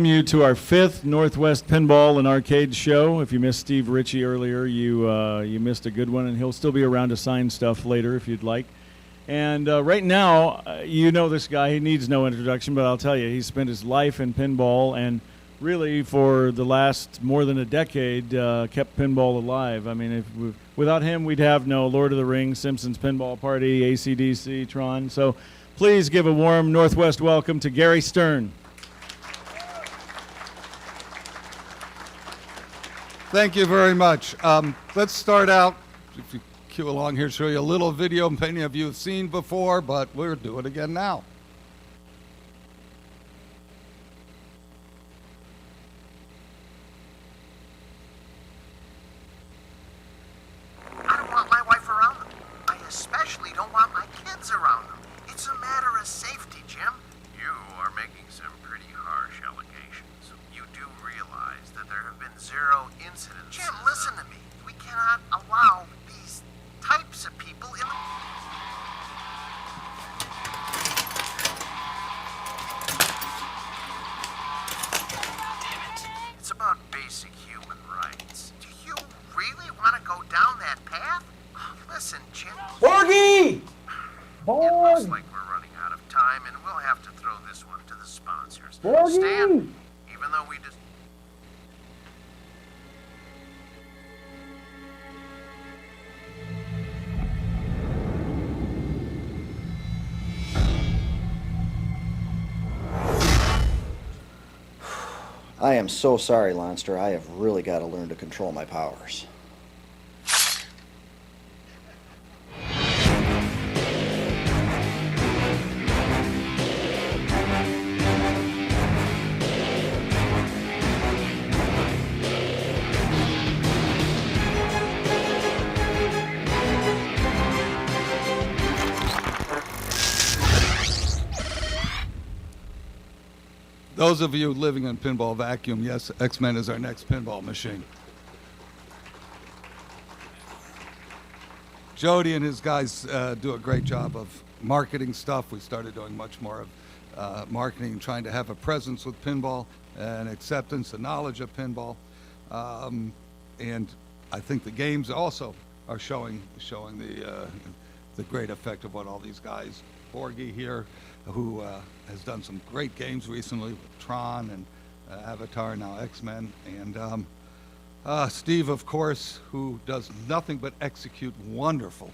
You to our fifth Northwest Pinball and Arcade show. If you missed Steve Ritchie earlier, you missed a good one, and he'll still be around to sign stuff later if you'd like. And right now, you know this guy. He needs no introduction, but I'll tell you, he spent his life in pinball, and really for the last more than a decade kept pinball alive. I mean, without him, we'd have no Lord of the Rings, Simpsons Pinball Party, AC/DC, Tron. So please give a warm Northwest welcome to Gary Stern. Thank you very much. Let's start out, if you cue along here, show you a little video many of you have seen before, but we'll do it again now. I don't want my wife around them. I especially don't want my kids around them. It's a matter of safety, Jim. You are making some pretty harsh allegations. You do realize that there have been 0 incidents. Jim, listen to me. We cannot allow these types of people in the... It's about basic human rights. Do you really want to go down that path? Listen, Jim. Borgie! It looks like we're running out of time, and we'll have to throw this one to the sponsors. Borgie! Stan, even though we just... I am so sorry, Lonster. I have really got to learn to control my powers. Those of you living in pinball vacuum, yes, X-Men is our next pinball machine. Jody and his guys do a great job of marketing stuff. We started doing much more of marketing, trying to have a presence with pinball and acceptance and knowledge of pinball. And I think the games also are showing the great effect of what all these guys, Borgie here, who has done some great games recently with Tron and Avatar, now X-Men, and Steve, of course, who does nothing but execute wonderful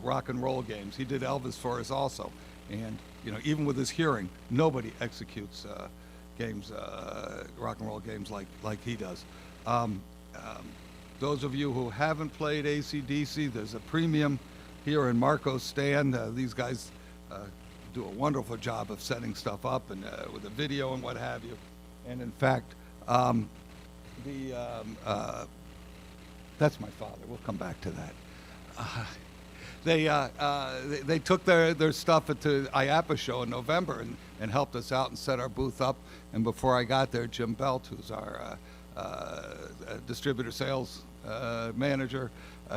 rock and roll games. He did Elvis for us also, and you know, even with his hearing, nobody executes games, rock and roll games like he does. Those of you who haven't played AC/DC, there's a premium here in Marco's stand. These guys do a wonderful job of setting stuff up and with the video and what have you. And in fact, that's my father. We'll come back to that. They took their stuff at the IAPA show in November and helped us out and set our booth up. And before I got there, Jim Belt, who's our distributor sales manager,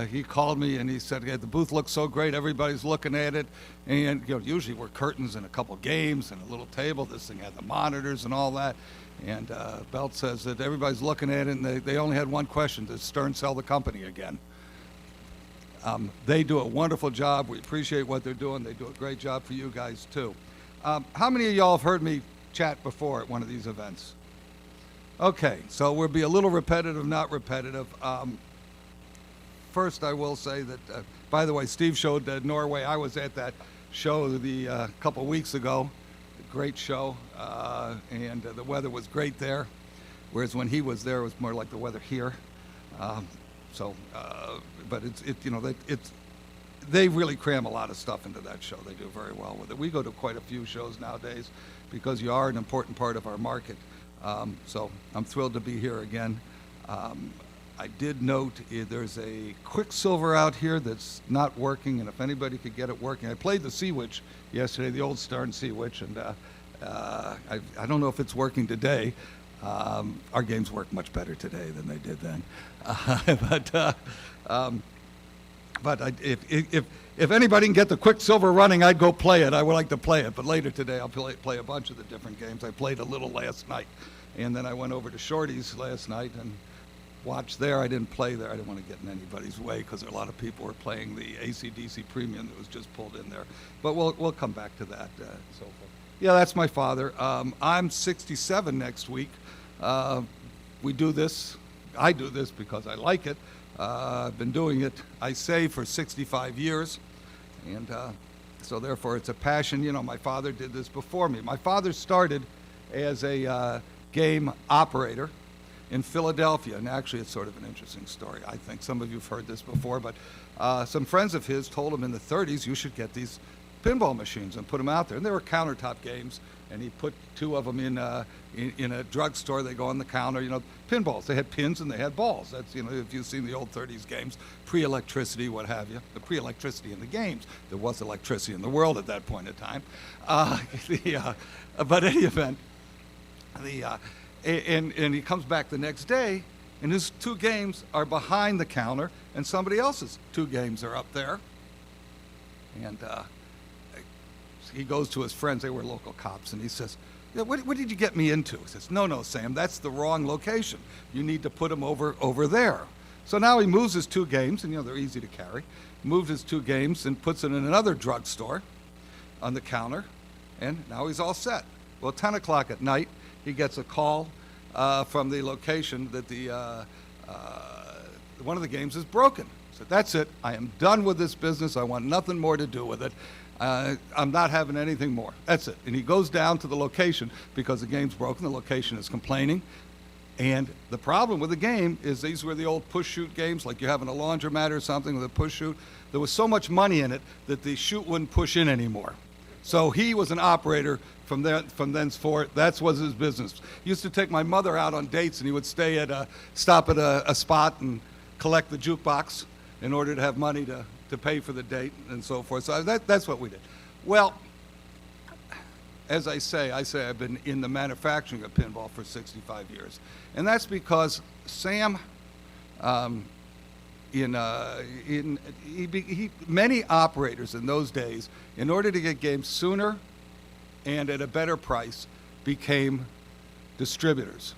he called me and he said, "Hey, the booth looks so great, everybody's looking at it." And you know, usually we're curtains and a couple games and a little table. This thing had the monitors and all that. And Belt says that everybody's looking at it and they only had one question: does Stern sell the company again? They do a wonderful job. We appreciate what they're doing. They do a great job for you guys too. How many of y'all have heard me chat before at one of these events? Okay, so we'll be a little repetitive, not repetitive. First, I will say that, by the way, Steve showed Norway. I was at that show the couple weeks ago. Great show, and the weather was great there. Whereas when he was there, it was more like the weather here. But they really cram a lot of stuff into that show. They do very well with it. We go to quite a few shows nowadays because you are an important part of our market. So I'm thrilled to be here again. I did note there's a Quicksilver out here that's not working, and if anybody could get it working. I played the Sea Witch yesterday, the old Stern Sea Witch, and I don't know if it's working today. Our games work much better today than they did then. But if anybody can get the Quicksilver running, I'd go play it. I would like to play it. But later today, I'll play a bunch of the different games. I played a little last night. And then I went over to Shorty's last night and watched there. I didn't play there. I didn't want to get in anybody's way because a lot of people were playing the AC/DC Premium that was just pulled in there. But we'll come back to that and so forth. Yeah, that's my father. I'm 67 next week. We do this. I do this because I like it. I've been doing it, I say, for 65 years. And so therefore it's a passion. You know, my father did this before me. My father started as a game operator in Philadelphia. And actually, it's sort of an interesting story, I think. Some of you have heard this before, but some friends of his told him in the 30s, you should get these pinball machines and put them out there. And they were countertop games, and he put two of them in a drugstore. They go on the counter, you know, pinballs. They had pins and they had balls. That's, you know, if you've seen the old 30s games, pre-electricity, what have you, the pre-electricity in the games. There was electricity in the world at that point in time. But in any event, and he comes back the next day, and his two games are behind the counter, and somebody else's two games are up there. And he goes to his friends, they were local cops, and he says, yeah, what did you get me into? He says, no, Sam, that's the wrong location. You need to put them over there. So now he moves his two games, and you know, they're easy to carry, moved his two games and puts it in another drugstore on the counter, and now he's all set. Well, 10 o'clock at night, he gets a call from the location that one of the games is broken. He said, that's it. I am done with this business. I want nothing more to do with it. I'm not having anything more. That's it. And he goes down to the location because the game's broken. The location is complaining. And the problem with the game is these were the old push-shoot games, like you have in a laundromat or something with a push-shoot. There was so much money in it that the chute wouldn't push in anymore. So he was an operator from thenceforth. That was his business. He used to take my mother out on dates, and he would stop at a spot and collect the jukebox in order to have money to pay for the date and so forth. So that's what we did. Well, as I say I've been in the manufacturing of pinball for 65 years. And that's because Sam, many operators in those days, in order to get games sooner and at a better price, became distributors.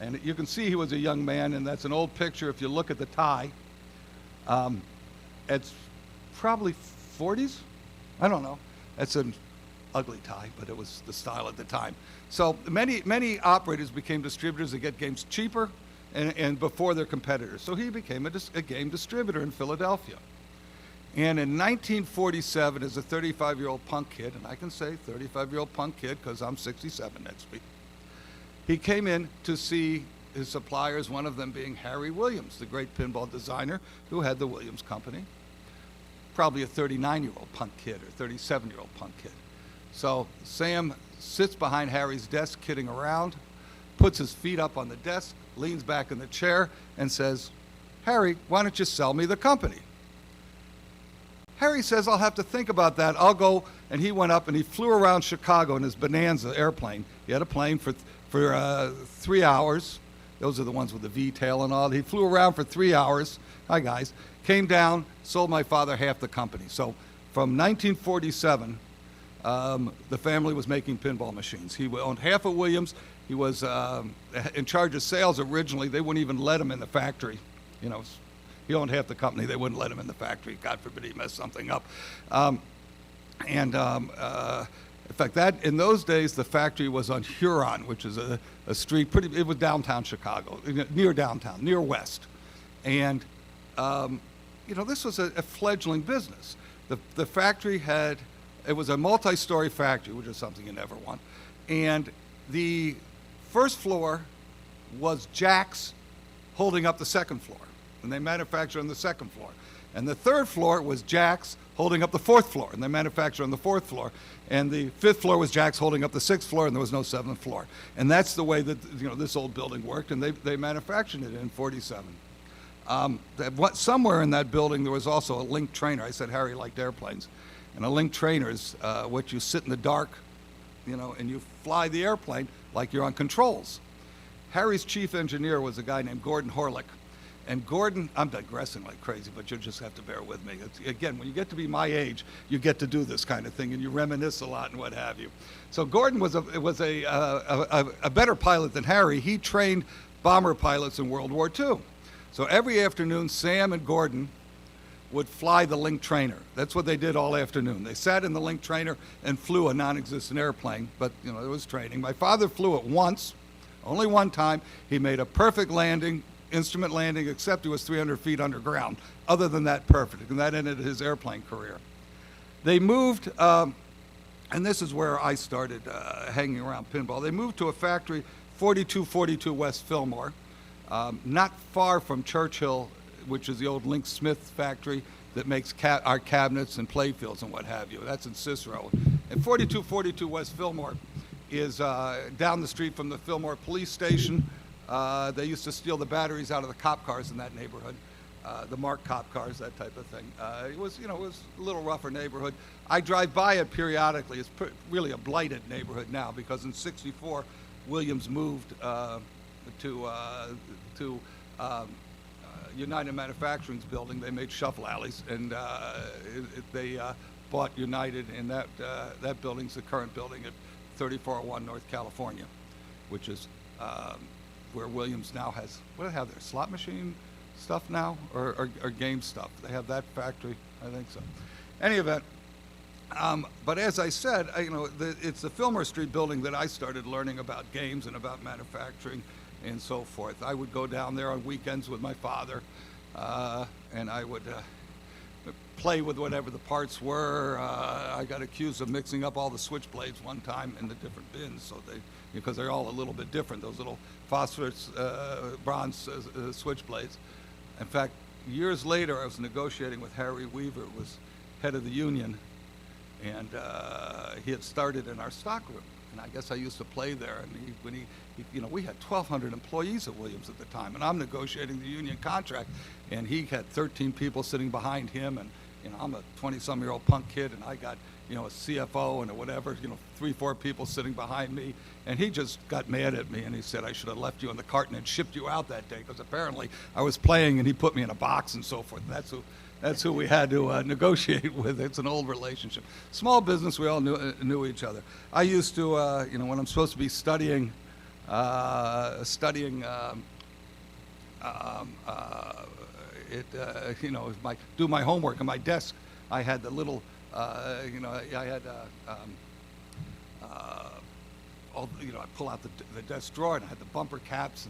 And you can see he was a young man, and that's an old picture. If you look at the tie, it's probably 40s. I don't know. It's an ugly tie, but it was the style at the time. So many operators became distributors to get games cheaper and before their competitors. So he became a game distributor in Philadelphia. And in 1947, as a 35-year-old punk kid, and I can say 35-year-old punk kid because I'm 67 next week, he came in to see his suppliers, one of them being Harry Williams, the great pinball designer who had the Williams Company. Probably a 39-year-old punk kid or 37-year-old punk kid. So Sam sits behind Harry's desk kidding around, puts his feet up on the desk, leans back in the chair, and says, Harry, why don't you sell me the company? Harry says, I'll have to think about that. I'll go. And he went up and he flew around Chicago in his Bonanza airplane. He had a plane for 3 hours. Those are the ones with the V-tail and all. He flew around for 3 hours. Hi, guys. Came down, sold my father half the company. So from 1947, the family was making pinball machines. He owned half of Williams. He was in charge of sales originally. They wouldn't even let him in the factory. You know, he owned half the company. They wouldn't let him in the factory. God forbid he messed something up. In fact, in those days, the factory was on Huron, which is a street, it was downtown Chicago, near downtown, near West. And, you know, this was a fledgling business. The factory it was a multi-story factory, which is something you never want. And the first floor was jacks holding up the second floor. And they manufactured on the second floor. And the third floor was jacks holding up the fourth floor, and they manufactured on the fourth floor. And the fifth floor was jacks holding up the sixth floor, and there was no seventh floor. And that's the way that, you know, this old building worked, and they manufactured it in 47. Somewhere in that building there was also a link trainer. I said Harry liked airplanes. And a link trainer is what you sit in the dark, you know, and you fly the airplane like you're on controls. Harry's chief engineer was a guy named Gordon Horlick. And Gordon, I'm digressing like crazy, but you'll just have to bear with me. Again, when you get to be my age, you get to do this kind of thing, and you reminisce a lot and what have you. So Gordon was a better pilot than Harry. He trained bomber pilots in World War II. So every afternoon, Sam and Gordon would fly the Link trainer. That's what they did all afternoon. They sat in the Link trainer and flew a non-existent airplane, but it was training. My father flew it once, only one time. He made a perfect landing, instrument landing, except he was 300 feet underground. Other than that, perfect, and that ended his airplane career. They moved, and this is where I started hanging around pinball. They moved to a factory, 4242 West Fillmore, not far from Churchill, which is the old Link Smith factory that makes our cabinets and playfields and what have you. That's in Cicero. And 4242 West Fillmore is down the street from the Fillmore police station. They used to steal the batteries out of the cop cars in that neighborhood, the marked cop cars, that type of thing. It was a little rougher neighborhood. I drive by it periodically. It's really a blighted neighborhood now because in '64, Williams moved to United Manufacturing's building. They made shuffle alleys, and they bought United, and that building's the current building at 3401 North California, which is where Williams now has, what do they have there, slot machine stuff now, or game stuff? They have that factory, I think so. Any event, but as I said, it's the Fillmore Street building that I started learning about games and about manufacturing and so forth. I would go down there on weekends with my father, and I would play with whatever the parts were. I got accused of mixing up all the switchblades one time in the different bins, because they're all a little bit different, those little phosphorus bronze switchblades. In fact, years later, I was negotiating with Harry Weaver, who was head of the union, and he had started in our stockroom. And I guess I used to play there, and we had 1,200 employees at Williams at the time, and I'm negotiating the union contract, and he had 13 people sitting behind him, and I'm a 20-some-year-old punk kid, and I got a CFO and a whatever, 3-4 people sitting behind me, and he just got mad at me, and he said I should have left you in the carton and shipped you out that day, because apparently I was playing, and he put me in a box and so forth. That's who we had to negotiate with. It's an old relationship. Small business, we all knew each other. I used to, when I'm supposed to be studying do my homework on my desk, I had the little, I pull out the desk drawer, and I had the bumper caps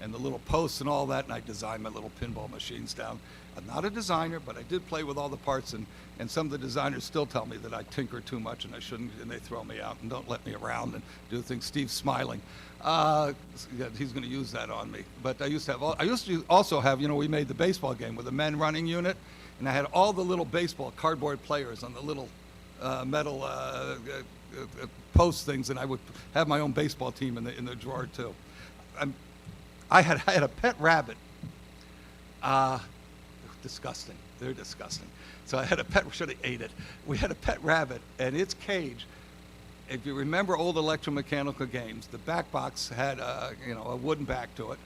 and the little posts and all that, and I designed my little pinball machines down. I'm not a designer, but I did play with all the parts, and some of the designers still tell me that I tinker too much and I shouldn't, and they throw me out and don't let me around and do things. Steve's smiling. He's going to use that on me. But I used to also have, we made the baseball game with a men running unit, and I had all the little baseball cardboard players on the little metal post things, and I would have my own baseball team in the drawer too. I had a pet rabbit. Disgusting. They're disgusting. So I had a pet. We should have ate it. We had a pet rabbit, and its cage. If you remember old electromechanical games, the back box had a wooden back to it,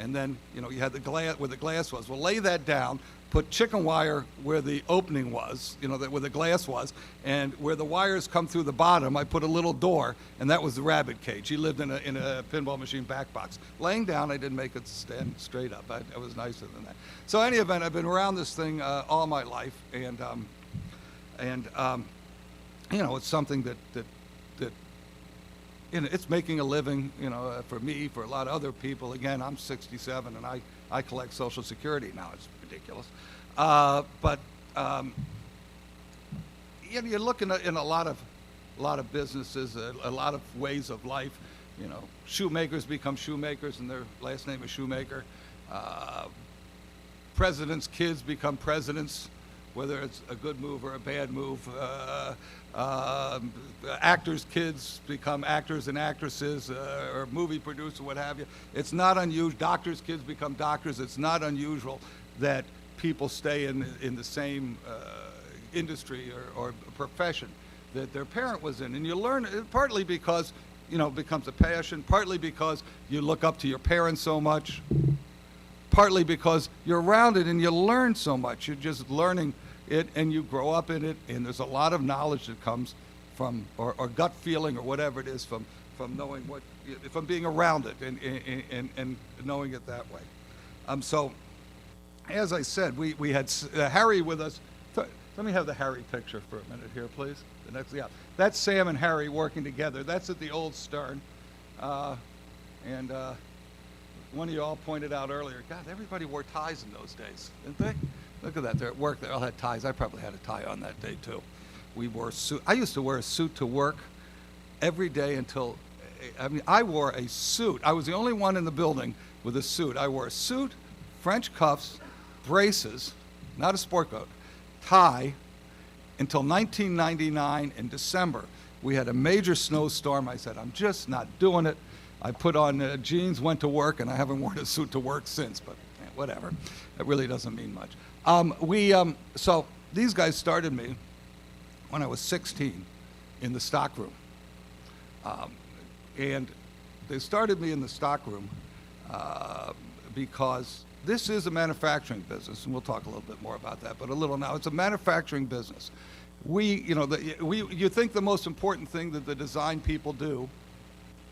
and then you had the glass where the glass was. Well, lay that down. Put chicken wire where the opening was, where the glass was, and where the wires come through the bottom, I put a little door, and that was the rabbit cage. He lived in a pinball machine back box. Laying down, I didn't make it stand straight up. I was nicer than that. So any event, I've been around this thing all my life, and it's something that it's making a living, for me, for a lot of other people. Again, I'm 67, and I collect Social Security now. It's ridiculous. But you look in a lot of businesses, a lot of ways of life. Shoemakers become shoemakers, and their last name is Shoemaker. Presidents' kids become presidents, whether it's a good move or a bad move. Actors' kids become actors and actresses, or movie producers, what have you. It's not unusual. Doctors' kids become doctors. It's not unusual that people stay in the same industry or profession that their parent was in. And you learn partly because, it becomes a passion, partly because you look up to your parents so much. partly because you're around it and you learn so much. You're just learning it and you grow up in it, and there's a lot of knowledge that comes from, or gut feeling or whatever it is, from knowing from being around it and knowing it that way. So, as I said, we had Harry with us. Let me have the Harry picture for a minute here, please. The next, yeah, that's Sam and Harry working together. That's at the old Stern, and one of you all pointed out earlier, God, everybody wore ties in those days, didn't they? Look at that, they're at work, they all had ties. I probably had a tie on that day too. We wore a suit. I used to wear a suit to work every day until, I wore a suit. I was the only one in the building with a suit. I wore a suit, French cuffs, braces, not a sport coat, tie, until 1999 in December. We had a major snowstorm. I said, I'm just not doing it. I put on jeans, went to work, and I haven't worn a suit to work since, but whatever. That really doesn't mean much. So these guys started me when I was 16 in the stockroom. And they started me in the stockroom because this is a manufacturing business, and we'll talk a little bit more about that, but a little now. It's a manufacturing business. You think the most important thing that the design people do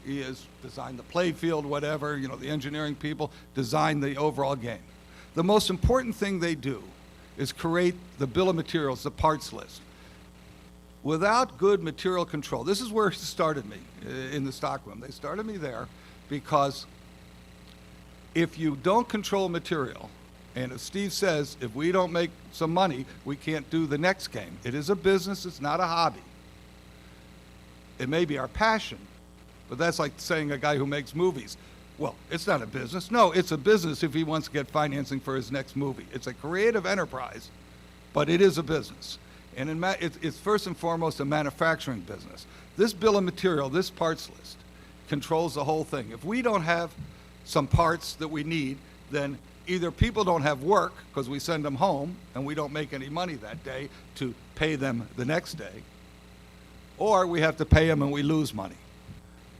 is design the play field, whatever, the engineering people design the overall game. The most important thing they do is create the bill of materials, the parts list. Without good material control, this is where it started me, in the stockroom. They started me there because if you don't control material, and as Steve says, if we don't make some money, we can't do the next game. It is a business, it's not a hobby. It may be our passion, but that's like saying a guy who makes movies. Well, it's not a business. No, it's a business if he wants to get financing for his next movie. It's a creative enterprise, but it is a business. And it's first and foremost a manufacturing business. This bill of material, this parts list, controls the whole thing. If we don't have some parts that we need, then either people don't have work because we send them home and we don't make any money that day to pay them the next day, or we have to pay them and we lose money.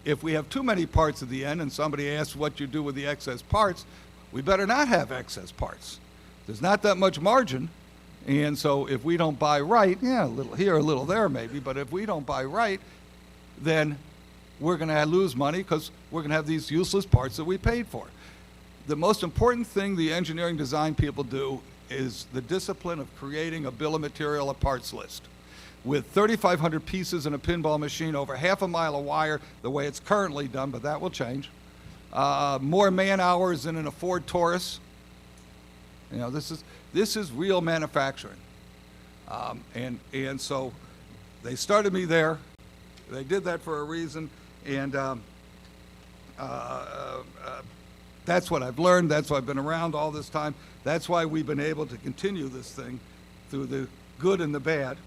If we have too many parts at the end and somebody asks what you do with the excess parts, we better not have excess parts. There's not that much margin, and so if we don't buy right, yeah, a little here, a little there maybe, but if we don't buy right, then we're going to lose money because we're going to have these useless parts that we paid for. The most important thing the engineering design people do is the discipline of creating a bill of material, a parts list. With 3,500 pieces in a pinball machine, over half a mile of wire, the way it's currently done, but that will change. More man hours than in a Ford Taurus. This is real manufacturing. And so they started me there. They did that for a reason, and that's what I've learned. That's why I've been around all this time. That's why we've been able to continue this thing through the good and the bad.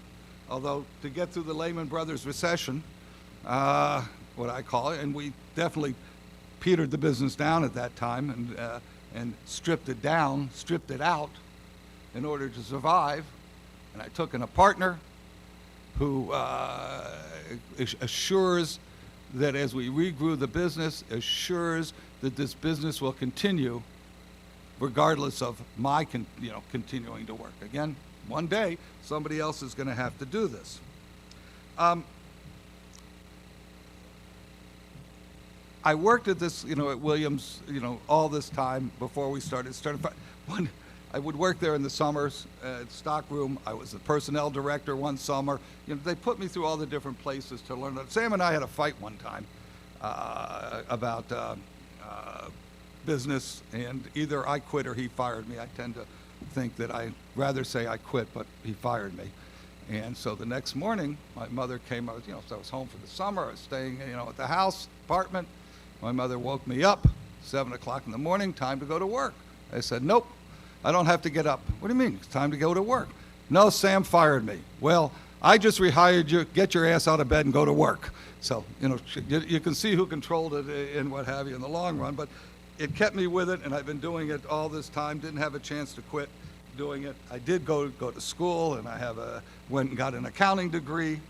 Although to get through the Lehman Brothers recession, what I call it, and we definitely petered the business down at that time and stripped it down, stripped it out in order to survive. And I took in a partner who assures that as we regrew the business, assures that this business will continue regardless of my continuing to work. Again, one day, somebody else is going to have to do this. I worked at this, at Williams, all this time before we started. I would work there in the summers at stockroom. I was the personnel director one summer. They put me through all the different places to learn. Sam and I had a fight one time about business, and either I quit or he fired me. I tend to think that I'd rather say I quit, but he fired me. And so the next morning, my mother came. I was home for the summer. I was staying, at the house, apartment. My mother woke me up, 7 o'clock in the morning, time to go to work. I said, nope, I don't have to get up. What do you mean? It's time to go to work. No, Sam fired me. Well, I just rehired you. Get your ass out of bed and go to work. So, you can see who controlled it and what have you in the long run, but it kept me with it, and I've been doing it all this time. Didn't have a chance to quit doing it. I did go to school, and I went and got an accounting degree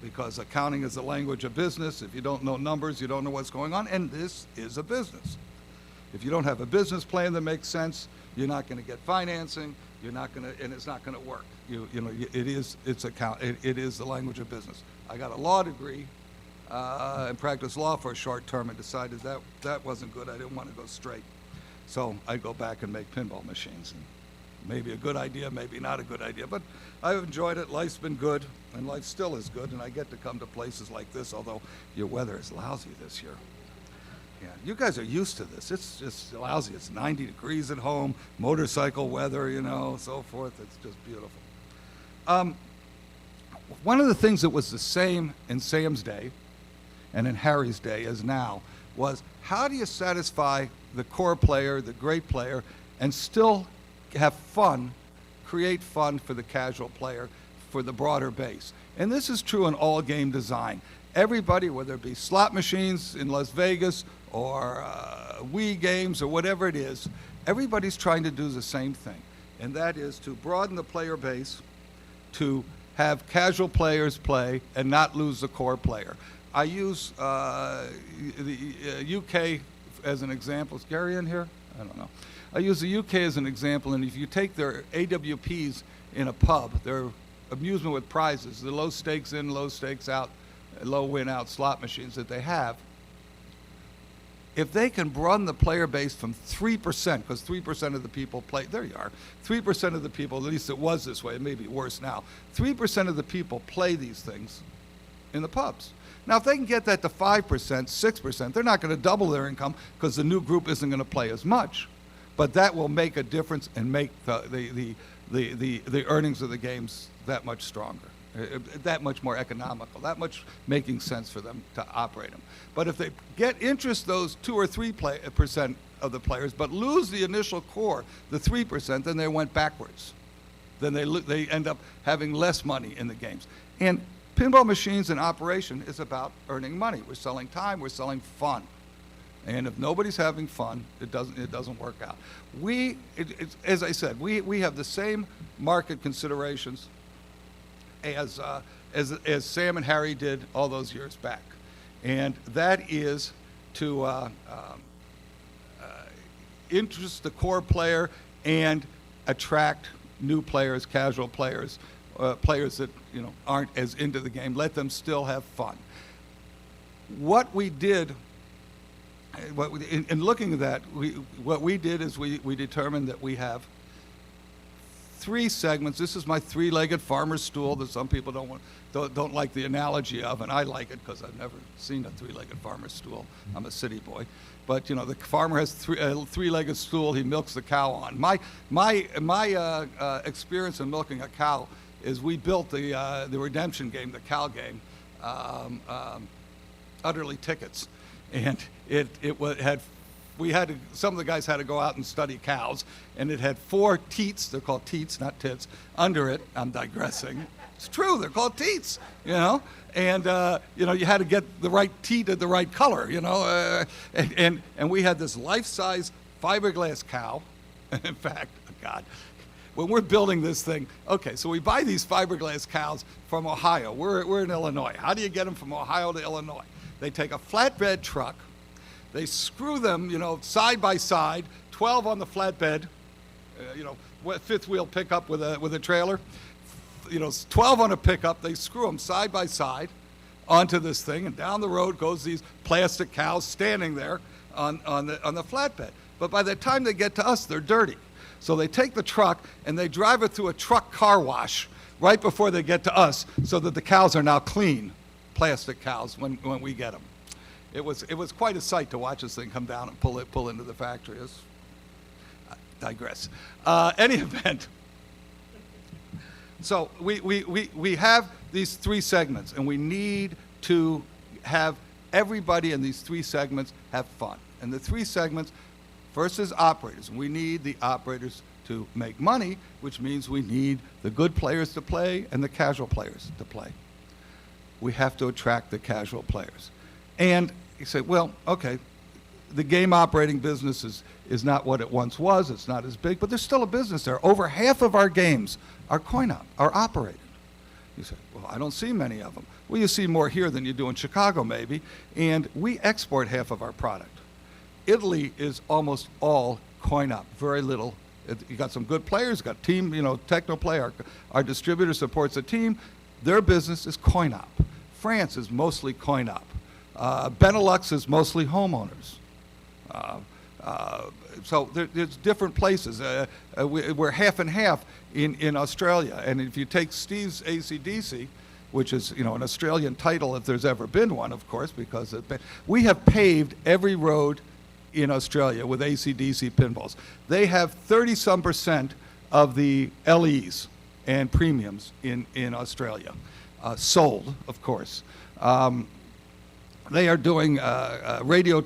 because accounting is the language of business. If you don't know numbers, you don't know what's going on, and this is a business. If you don't have a business plan that makes sense, you're not going to get financing. You're not going to, and it's not going to work. It is the language of business. I got a law degree and practiced law for a short term and decided that wasn't good. I didn't want to go straight. So I go back and make pinball machines. And maybe a good idea, maybe not a good idea, but I've enjoyed it. Life's been good, and life still is good, and I get to come to places like this, although your weather is lousy this year. Yeah, you guys are used to this. It's just lousy. It's 90 degrees at home, motorcycle weather, so forth. It's just beautiful. One of the things that was the same in Sam's day and in Harry's day as now was, how do you satisfy the core player, the great player, and still have fun, create fun for the casual player, for the broader base? And this is true in all game design. Everybody, whether it be slot machines in Las Vegas or Wii games or whatever it is, everybody's trying to do the same thing. And that is to broaden the player base, to have casual players play and not lose the core player. I use the UK as an example. Is Gary in here? I don't know. I use the UK as an example, and if you take their AWPs in a pub, their amusement with prizes, the low stakes in, low stakes out, low win out slot machines that they have, if they can broaden the player base from 3%, because 3% of the people play, there you are, 3% of the people, at least it was this way, it may be worse now, 3% of the people play these things in the pubs. Now, if they can get that to 5%, 6%, they're not going to double their income because the new group isn't going to play as much. But that will make a difference and make the earnings of the games that much stronger, that much more economical, that much making sense for them to operate them. But if they get interest those 2 or 3% of the players, but lose the initial core, the 3%, then they went backwards. Then they end up having less money in the games. And pinball machines in operation is about earning money. We're selling time, we're selling fun. And if nobody's having fun, it doesn't work out. As I said, we have the same market considerations as Sam and Harry did all those years back. And that is to interest the core player and attract new players, casual players, players that aren't as into the game. Let them still have fun. What we did, in looking at that, what we did is we determined that we have 3 segments. This is my 3-legged farmer's stool that some people don't like the analogy of, and I like it because I've never seen a 3-legged farmer's stool. I'm a city boy. But the farmer has a 3-legged stool he milks the cow on. My experience in milking a cow is we built the redemption game, the cow game, Utterly Tickets, and some of the guys had to go out and study cows, and it had 4 teats. They're called teats, not tits. Under it, I'm digressing. It's true, they're called teats, and you had to get the right teat at the right color, and we had this life-size fiberglass cow. In fact, God, when we're building this thing, okay, so we buy these fiberglass cows from Ohio. We're in Illinois. How do you get them from Ohio to Illinois? They take a flatbed truck, they screw them, side by side, 12 on the flatbed, 5th wheel pickup with a trailer, 12 on a pickup. They screw them side by side onto this thing, and down the road goes these plastic cows standing there on the flatbed. But by the time they get to us, they're dirty. So they take the truck and they drive it through a truck car wash right before they get to us, so that the cows are now clean, plastic cows, when we get them. It was quite a sight to watch this thing come down and pull into the factory. I digress. Any event. So we have these 3 segments, and we need to have everybody in these 3 segments have fun. And the 3 segments, first is operators. We need the operators to make money, which means we need the good players to play and the casual players to play. We have to attract the casual players. And you say, well, okay, the game operating business is not what it once was. It's not as big, but there's still a business there. Over half of our games are are operated. You say, well, I don't see many of them. Well, you see more here than you do in Chicago, maybe. And we export half of our product. Italy is almost all coin up, very little. You got some good players, got team, techno play. Our distributor supports a team. Their business is coin op. France is mostly coin op. Benelux is mostly homeowners. So there's different places. We're half and half in Australia. And if you take Steve's AC/DC, which is an Australian title if there's ever been one, of course, because we have paved every road in Australia with AC/DC pinballs. They have 30-some% of the LEs and premiums in Australia, sold, of course. They are doing a radio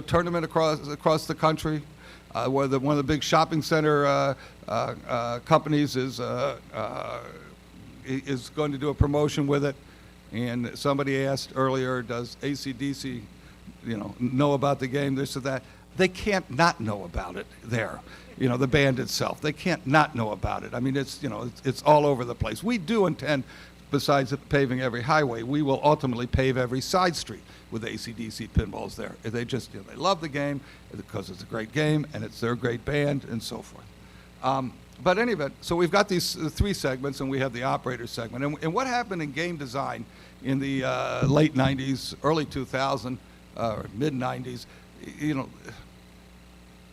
tournament across the country, where one of the big shopping center companies is going to do a promotion with it. And somebody asked earlier, does AC/DC, know about the game, this or that? They can't not know about it there. The band itself, they can't not know about it. I mean, it's all over the place. We do intend, besides paving every highway, we will ultimately pave every side street with AC/DC pinballs there. They just, they love the game because it's a great game and it's their great band and so forth. But anyway, so we've got these three segments and we have the operator segment. And what happened in game design in the late 90s, early 2000, or mid 90s,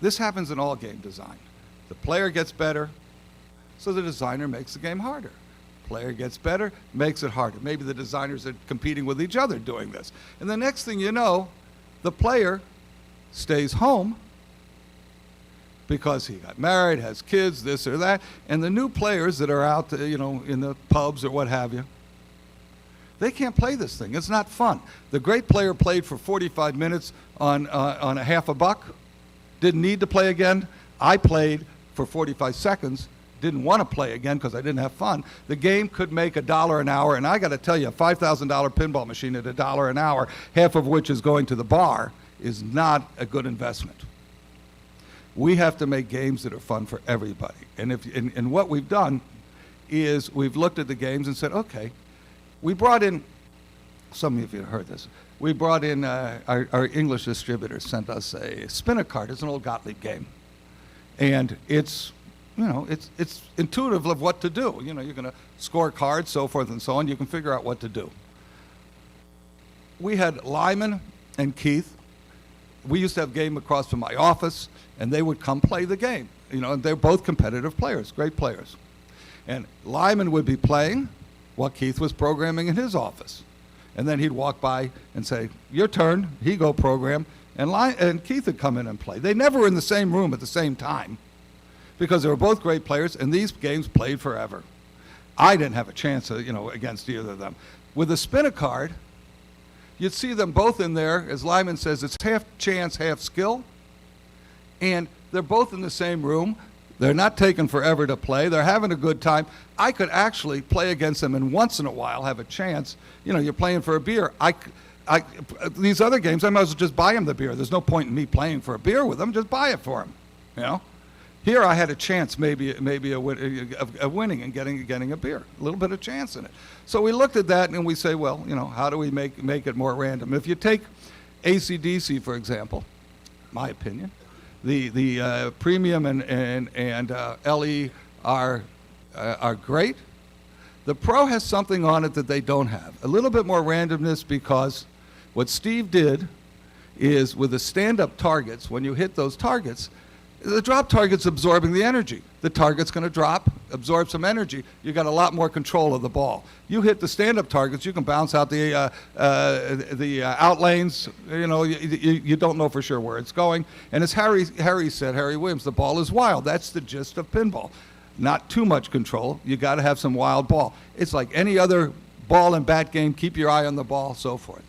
this happens in all game design. The player gets better, so the designer makes the game harder. Player gets better, makes it harder. Maybe the designers are competing with each other doing this. And the next thing you know, the player stays home because he got married, has kids, this or that, and the new players that are out, in the pubs or what have you, they can't play this thing. It's not fun. The great player played for 45 minutes on a half a buck, didn't need to play again. I played for 45 seconds, didn't want to play again because I didn't have fun. The game could make $1 an hour, and I got to tell you, a $5,000 pinball machine at $1 an hour, half of which is going to the bar, is not a good investment. We have to make games that are fun for everybody. And what we've done is we've looked at the games and said, okay, we brought in, some of you have heard this, we brought in, our English distributor sent us a spin a card. It's an old Gottlieb game. And it's intuitive of what to do. You're going to score cards, so forth and so on. You can figure out what to do. We had Lyman and Keith. We used to have a game across from my office, and they would come play the game. And they're both competitive players, great players. And Lyman would be playing while Keith was programming in his office. And then he'd walk by and say, your turn, he'd go program, and Keith would come in and play. They never were in the same room at the same time because they were both great players, and these games played forever. I didn't have a chance, against either of them. With a spin-a-card, you'd see them both in there, as Lyman says, it's half chance, half skill, and they're both in the same room. They're not taking forever to play. They're having a good time. I could actually play against them and once in a while have a chance. You're playing for a beer. These other games, I might as well just buy them the beer. There's no point in me playing for a beer with them. Just buy it for them, Here I had a chance maybe of winning and getting a beer, a little bit of chance in it. So we looked at that and we say, well, how do we make it more random? If you take AC/DC, for example, my opinion, the premium and LE are great. The Pro has something on it that they don't have. A little bit more randomness because what Steve did is with the stand-up targets, when you hit those targets, the drop target's absorbing the energy. The target's going to drop, absorb some energy. You got a lot more control of the ball. You hit the stand-up targets, you can bounce out the out lanes. You don't know for sure where it's going. And as Harry Williams, the ball is wild. That's the gist of pinball. Not too much control. You got to have some wild ball. It's like any other ball and bat game. Keep your eye on the ball, so forth.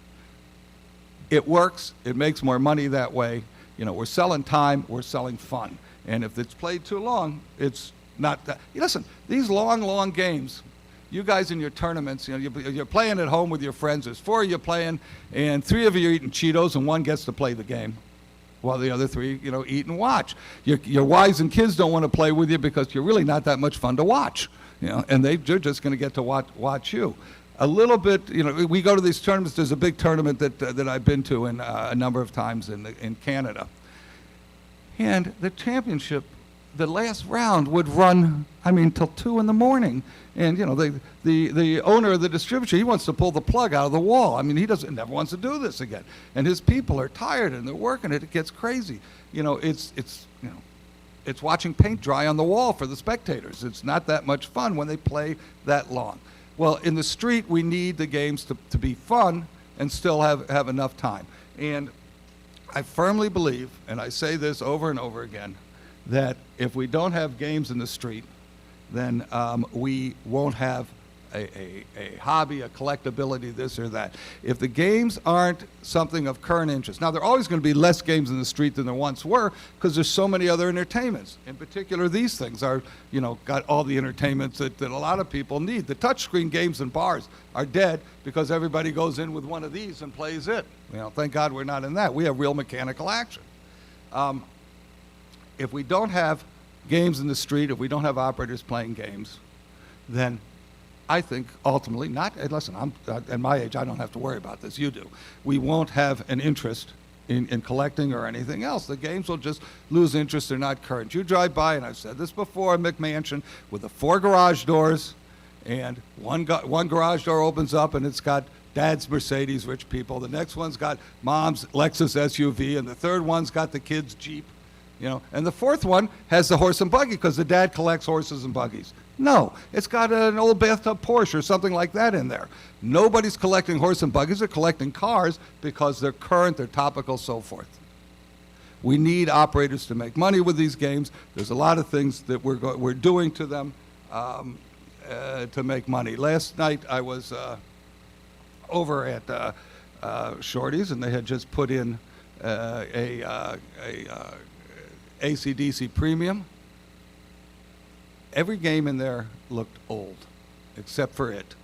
It works. It makes more money that way. We're selling time, we're selling fun. And if it's played too long, it's not that. Listen, these long games, you guys in your tournaments, you're playing at home with your friends. There's 4 of you playing, and 3 of you are eating Cheetos, and 1 gets to play the game, while the other 3, eat and watch. Your wives and kids don't want to play with you because you're really not that much fun to watch, and they're just going to get to watch you. A little bit, we go to these tournaments. There's a big tournament that I've been to a number of times in Canada, And the championship, the last round would run, till 2 in the morning. And, the owner of the distributor, he wants to pull the plug out of the wall. He never wants to do this again. And his people are tired and they're working it. It gets crazy. It's watching paint dry on the wall for the spectators. It's not that much fun when they play that long. Well, in the street, we need the games to be fun and still have enough time. And I firmly believe, and I say this over and over again, that if we don't have games in the street, then we won't have a hobby, a collectability, this or that. If the games aren't something of current interest, now there are always going to be less games in the street than there once were because there's so many other entertainments. In particular, these things are, got all the entertainments that a lot of people need. The touchscreen games in bars are dead because everybody goes in with one of these and plays it. Thank God we're not in that. We have real mechanical action. If we don't have games in the street, if we don't have operators playing games, then I think ultimately, listen, I'm at my age, I don't have to worry about this, you do. We won't have an interest in collecting or anything else. The games will just lose interest, they're not current. You drive by, and I've said this before, a McMansion with the 4 garage doors, and one garage door opens up and it's got Dad's Mercedes, rich people. The next one's got Mom's Lexus SUV, and the third one's got the kid's Jeep. And the fourth one has the horse and buggy because the dad collects horses and buggies. No, it's got an old bathtub Porsche or something like that in there. Nobody's collecting horse and buggies. They're collecting cars because they're current, they're topical, so forth. We need operators to make money with these games. There's a lot of things that we're doing to them to make money. Last night I was over at Shorty's, and they had just put in a AC/DC Premium. Every game in there looked old, except for it,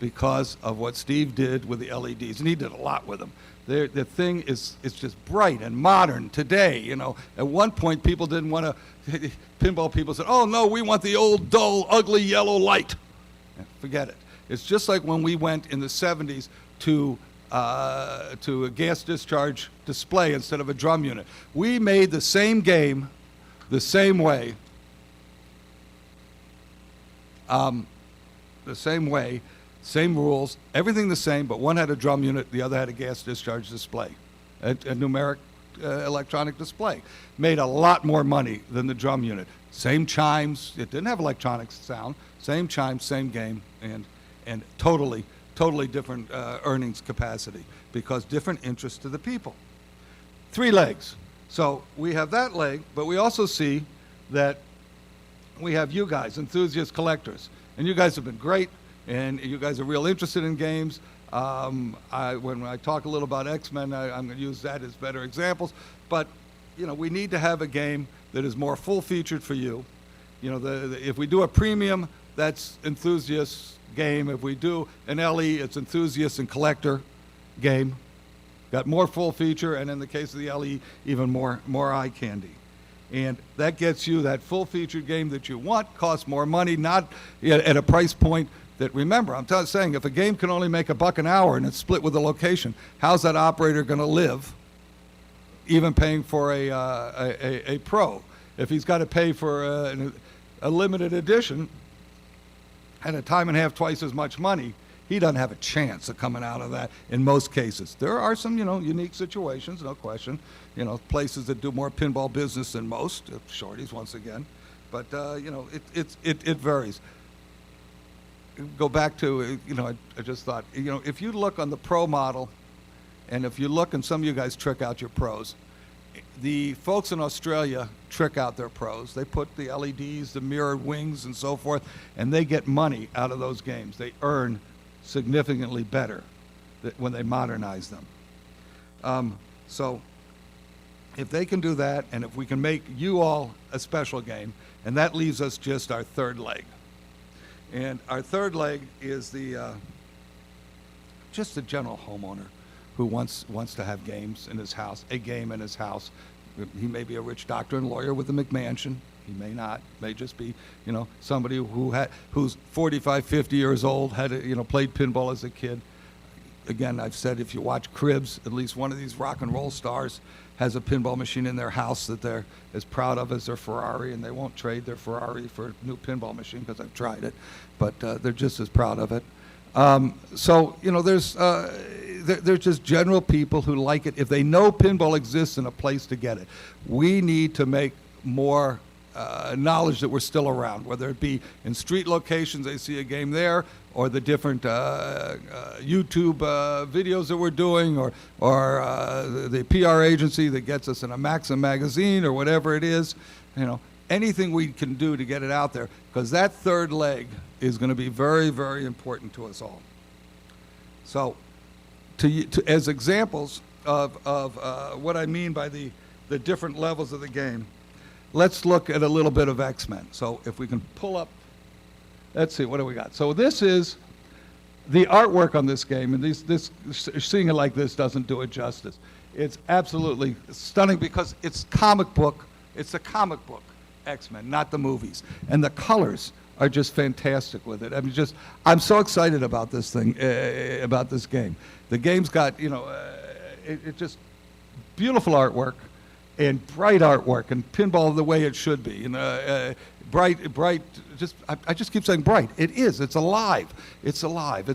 because of what Steve did with the LEDs, and he did a lot with them. The thing is just bright and modern today. At one point, people didn't want to. Pinball people said, "Oh no, we want the old, dull, ugly yellow light." Forget it. It's just like when we went in the '70s to a gas discharge display instead of a drum unit. We made the same game the same way. Same rules, everything the same, but one had a drum unit, the other had a gas discharge display, a numeric electronic display. Made a lot more money than the drum unit. Same chimes, it didn't have electronic sound, same chimes, same game, and totally different earnings capacity because different interests to the people. 3 legs. So we have that leg, but we also see that we have you guys, enthusiast collectors, and you guys have been great, and you guys are real interested in games. When I talk a little about X-Men, I'm going to use that as better examples, but we need to have a game that is more full-featured for you. If we do a premium, that's enthusiast game. If we do an LE, it's enthusiast and collector game. Got more full feature, and in the case of the LE, even more eye candy. And that gets you that full-featured game that you want, costs more money, not at a price point that, remember, I'm saying if a game can only make $1 an hour and it's split with a location, how's that operator going to live, even paying for a pro? If he's got to pay for a limited edition at a time and a half twice as much money, he doesn't have a chance of coming out of that in most cases. There are some, unique situations, no question. Places that do more pinball business than most, Shorty's once again. But, it varies. Go back to, I just thought, if you look on the pro model, and if you look, and some of you guys trick out your pros, the folks in Australia trick out their pros. They put the LEDs, the mirrored wings, and so forth, and they get money out of those games. They earn significantly better when they modernize them. So if they can do that, and if we can make you all a special game, and that leaves us just our third leg. And our third leg is just the general homeowner who wants to have games in his house, a game in his house. He may be a rich doctor and lawyer with a McMansion. He may not. May just be, who's 45, 50 years old, had played pinball as a kid. again, I've said if you watch Cribs, at least one of these rock and roll stars has a pinball machine in their house that they're as proud of as their Ferrari, and they won't trade their Ferrari for a new pinball machine because I've tried it, but they're just as proud of it. So, you know, there's just general people who like it. If they know pinball exists in a place to get it, we need to make more knowledge that we're still around, whether it be in street locations, they see a game there, or the different YouTube videos that we're doing, or the PR agency that gets us in a Maxim magazine or whatever it is. You know, anything we can do to get it out there, because that third leg is going to be very, very important to us all. So, as examples of what I mean by the different levels of the game, let's look at a little bit of X-Men. So if we can pull up, let's see, what do we got? So this is the artwork on this game, and seeing it like this doesn't do it justice. It's absolutely stunning because it's comic book. It's a comic book X-Men, not the movies. And the colors are just fantastic with it. I mean, I'm so excited about this thing, about this game. The game's got, you know, it just beautiful artwork and bright artwork, and pinball the way it should be. And bright. I just keep saying bright. It is. It's alive. It's alive.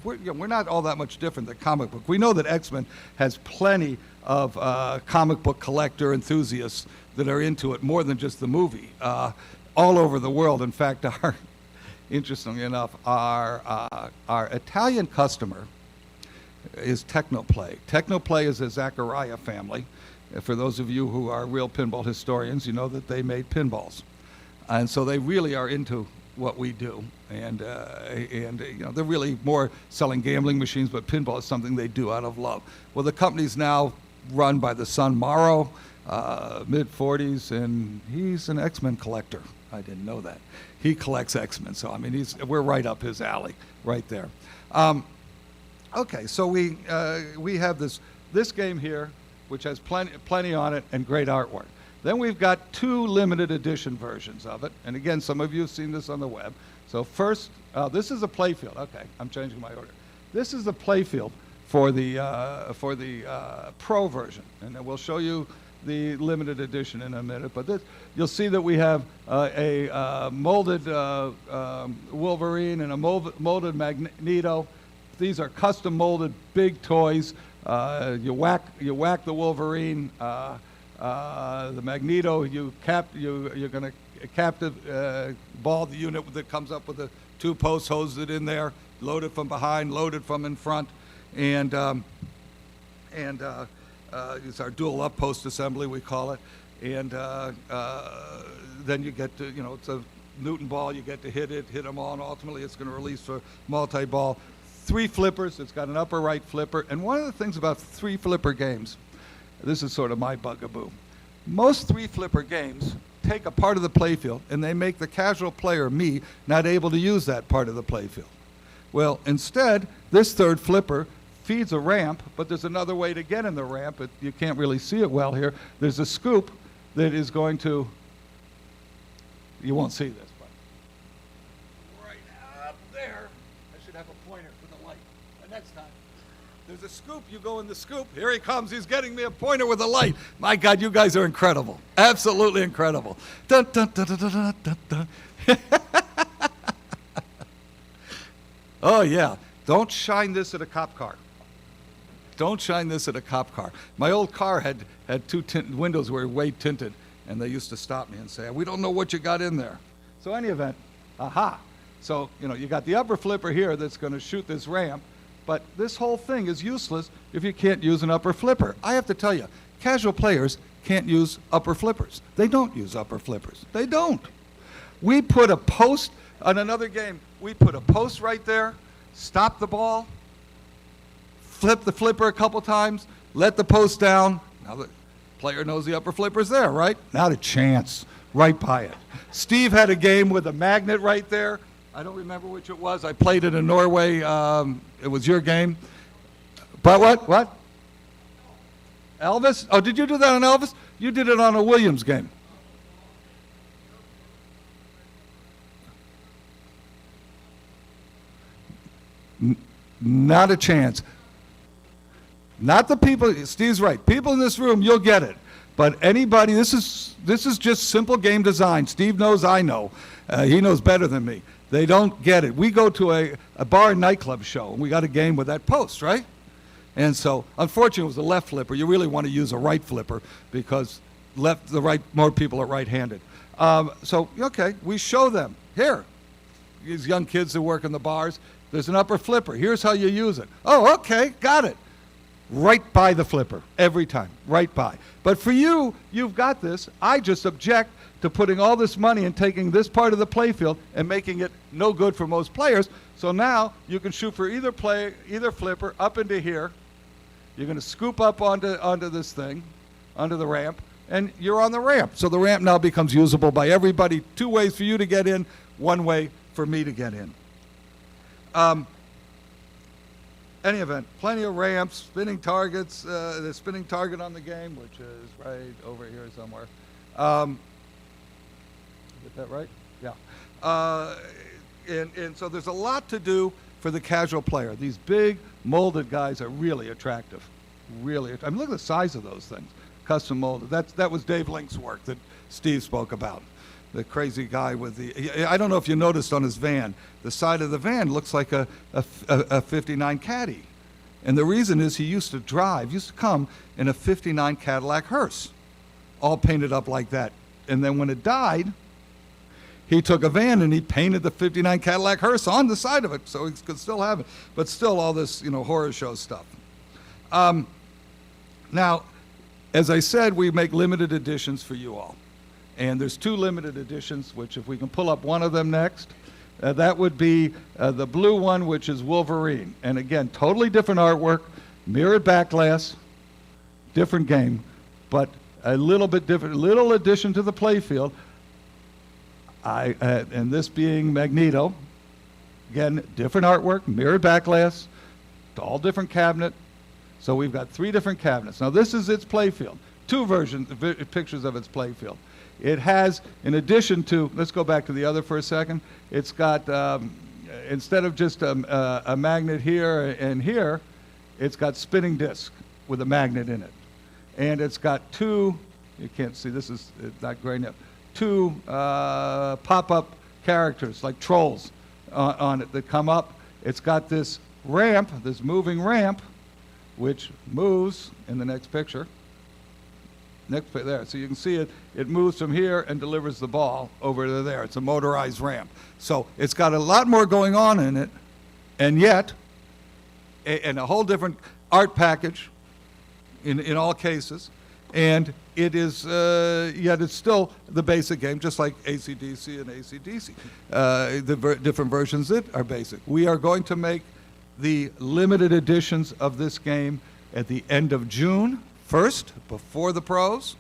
We're not all that much different than comic book. We know that X-Men has plenty of comic book collector enthusiasts that are into it more than just the movie. All over the world. In fact, interestingly enough, our Italian customer is Technoplay. Technoplay is a Zachariah family. For those of you who are real pinball historians, you know that they made pinballs. And so they really are into what we do. And you know, they're really more selling gambling machines, but pinball is something they do out of love. Well, the company's now run by the son Mauro, mid-40s, and he's an X-Men collector. I didn't know that. He collects X-Men, so I mean, we're right up his alley, right there. Okay, so we have this game here, which has plenty on it and great artwork. Then we've got two limited edition versions of it, and again, some of you have seen this on the web. So first, this is a playfield. Okay, I'm changing my order. This is the playfield for the Pro version, and then we'll show you the limited edition in a minute. But you'll see that we have a molded Wolverine and a molded Magneto. These are custom molded big toys. You whack the Wolverine, the Magneto. You're going to captive ball the unit that comes up with the two posts, hose it in there, load it from behind, load it from in front, and it's our dual up post assembly, we call it. And then you get to, you know, it's a Newton ball. You get to hit them all, and ultimately it's going to release for multi-ball. 3 flippers. It's got an upper right flipper. And one of the things about 3 flipper games, this is sort of my bugaboo. Most 3 flipper games take a part of the playfield, and they make the casual player, me, not able to use that part of the playfield. Well, instead, this third flipper feeds a ramp, but there's another way to get in the ramp. You can't really see it well here. There's a scoop that is going to, you won't see this, but right up there, I should have a pointer with a light. And next time, there's a scoop. You go in the scoop. Here he comes. He's getting me a pointer with a light. My God, you guys are incredible. Absolutely incredible. Dun, dun, dun, dun, dun, dun, dun. Oh, yeah. Don't shine this at a cop car. Don't shine this at a cop car. My old car had 2 windows were way tinted, and they used to stop me and say, we don't know what you got in there. So any event, aha. So, you know, you got the upper flipper here that's going to shoot this ramp, but this whole thing is useless if you can't use an upper flipper. I have to tell you, casual players can't use upper flippers. They don't use upper flippers. They don't. We put a post, on another game, we put a post right there, stop the ball, flip the flipper a couple times, let the post down. Now the player knows the upper flipper's there, right? Not a chance, right by it. Steve had a game with a magnet right there. I don't remember which it was. I played it in Norway. It was your game. But what? Elvis? Oh, did you do that on Elvis? You did it on a Williams game. Not a chance. Not the people, Steve's right. People in this room, you'll get it. But anybody, this is just simple game design. Steve knows, I know. He knows better than me. They don't get it. We go to a bar and nightclub show, and we got a game with that post, right? And so, unfortunately, it was a left flipper. You really want to use a right flipper because more people are right-handed. So, okay, we show them. Here, these young kids that work in the bars, there's an upper flipper. Here's how you use it. Oh, okay, got it. Right by the flipper, every time, right by. But for you, you've got this. I just object to putting all this money and taking this part of the playfield and making it no good for most players. So now you can shoot for either flipper up into here. You're going to scoop up onto this thing, onto the ramp, and you're on the ramp. So the ramp now becomes usable by everybody. 2 ways for you to get in, 1 way for me to get in. Any event, plenty of ramps, spinning targets. The spinning target on the game, which is right over here somewhere. Get that right? Yeah. And so there's a lot to do for the casual player. These big molded guys are really attractive. Really, I mean, look at the size of those things. Custom molded. That was Dave Link's work that Steve spoke about. The crazy guy with the, I don't know if you noticed on his van, the side of the van looks like a 59 Caddy. And the reason is he used to come in a 59 Cadillac hearse, all painted up like that. And then when it died, he took a van and he painted the 59 Cadillac hearse on the side of it so he could still have it. But still all this, horror show stuff. Now, as I said, we make limited editions for you all. And there's 2 limited editions, which if we can pull up one of them next, that would be the blue one, which is Wolverine. And again, totally different artwork, mirrored back glass, different game, but a little bit different, little addition to the playfield. And this being Magneto, again, different artwork, mirrored back glass, all different cabinet. So we've got 3 different cabinets. Now this is its playfield, 2 pictures of its playfield. It has, in addition to, let's go back to the other for a second. It's got, instead of just a magnet here and here, it's got spinning disc with a magnet in it. And it's got 2, you can't see, this is not great enough, 2 pop-up characters like trolls on it that come up. It's got this ramp, this moving ramp, which moves in the next picture. There, so you can see it moves from here and delivers the ball over to there. It's a motorized ramp. So it's got a lot more going on in it, and yet, and a whole different art package in all cases, and it is, yet it's still the basic game, just like AC/DC and AC/DC. The different versions that are basic. We are going to make the limited editions of this game at the end of June. First, before the pros,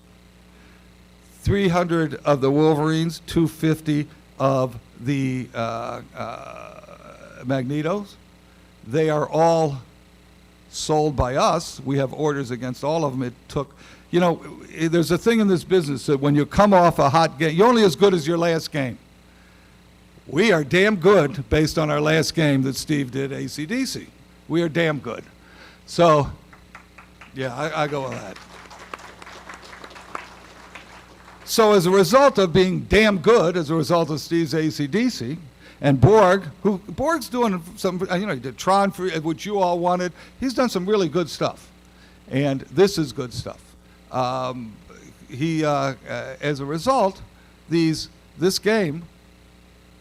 300 of the Wolverines, 250 of the Magnetos. They are all sold by us. We have orders against all of them. It took, there's a thing in this business that when you come off a hot game, you're only as good as your last game. We are damn good based on our last game that Steve did, AC/DC. We are damn good. So, yeah, I go with that. So as a result of being damn good, as a result of Steve's AC/DC, and Borg's doing some, he did Tron, which you all wanted. He's done some really good stuff. And this is good stuff. As a result, this game,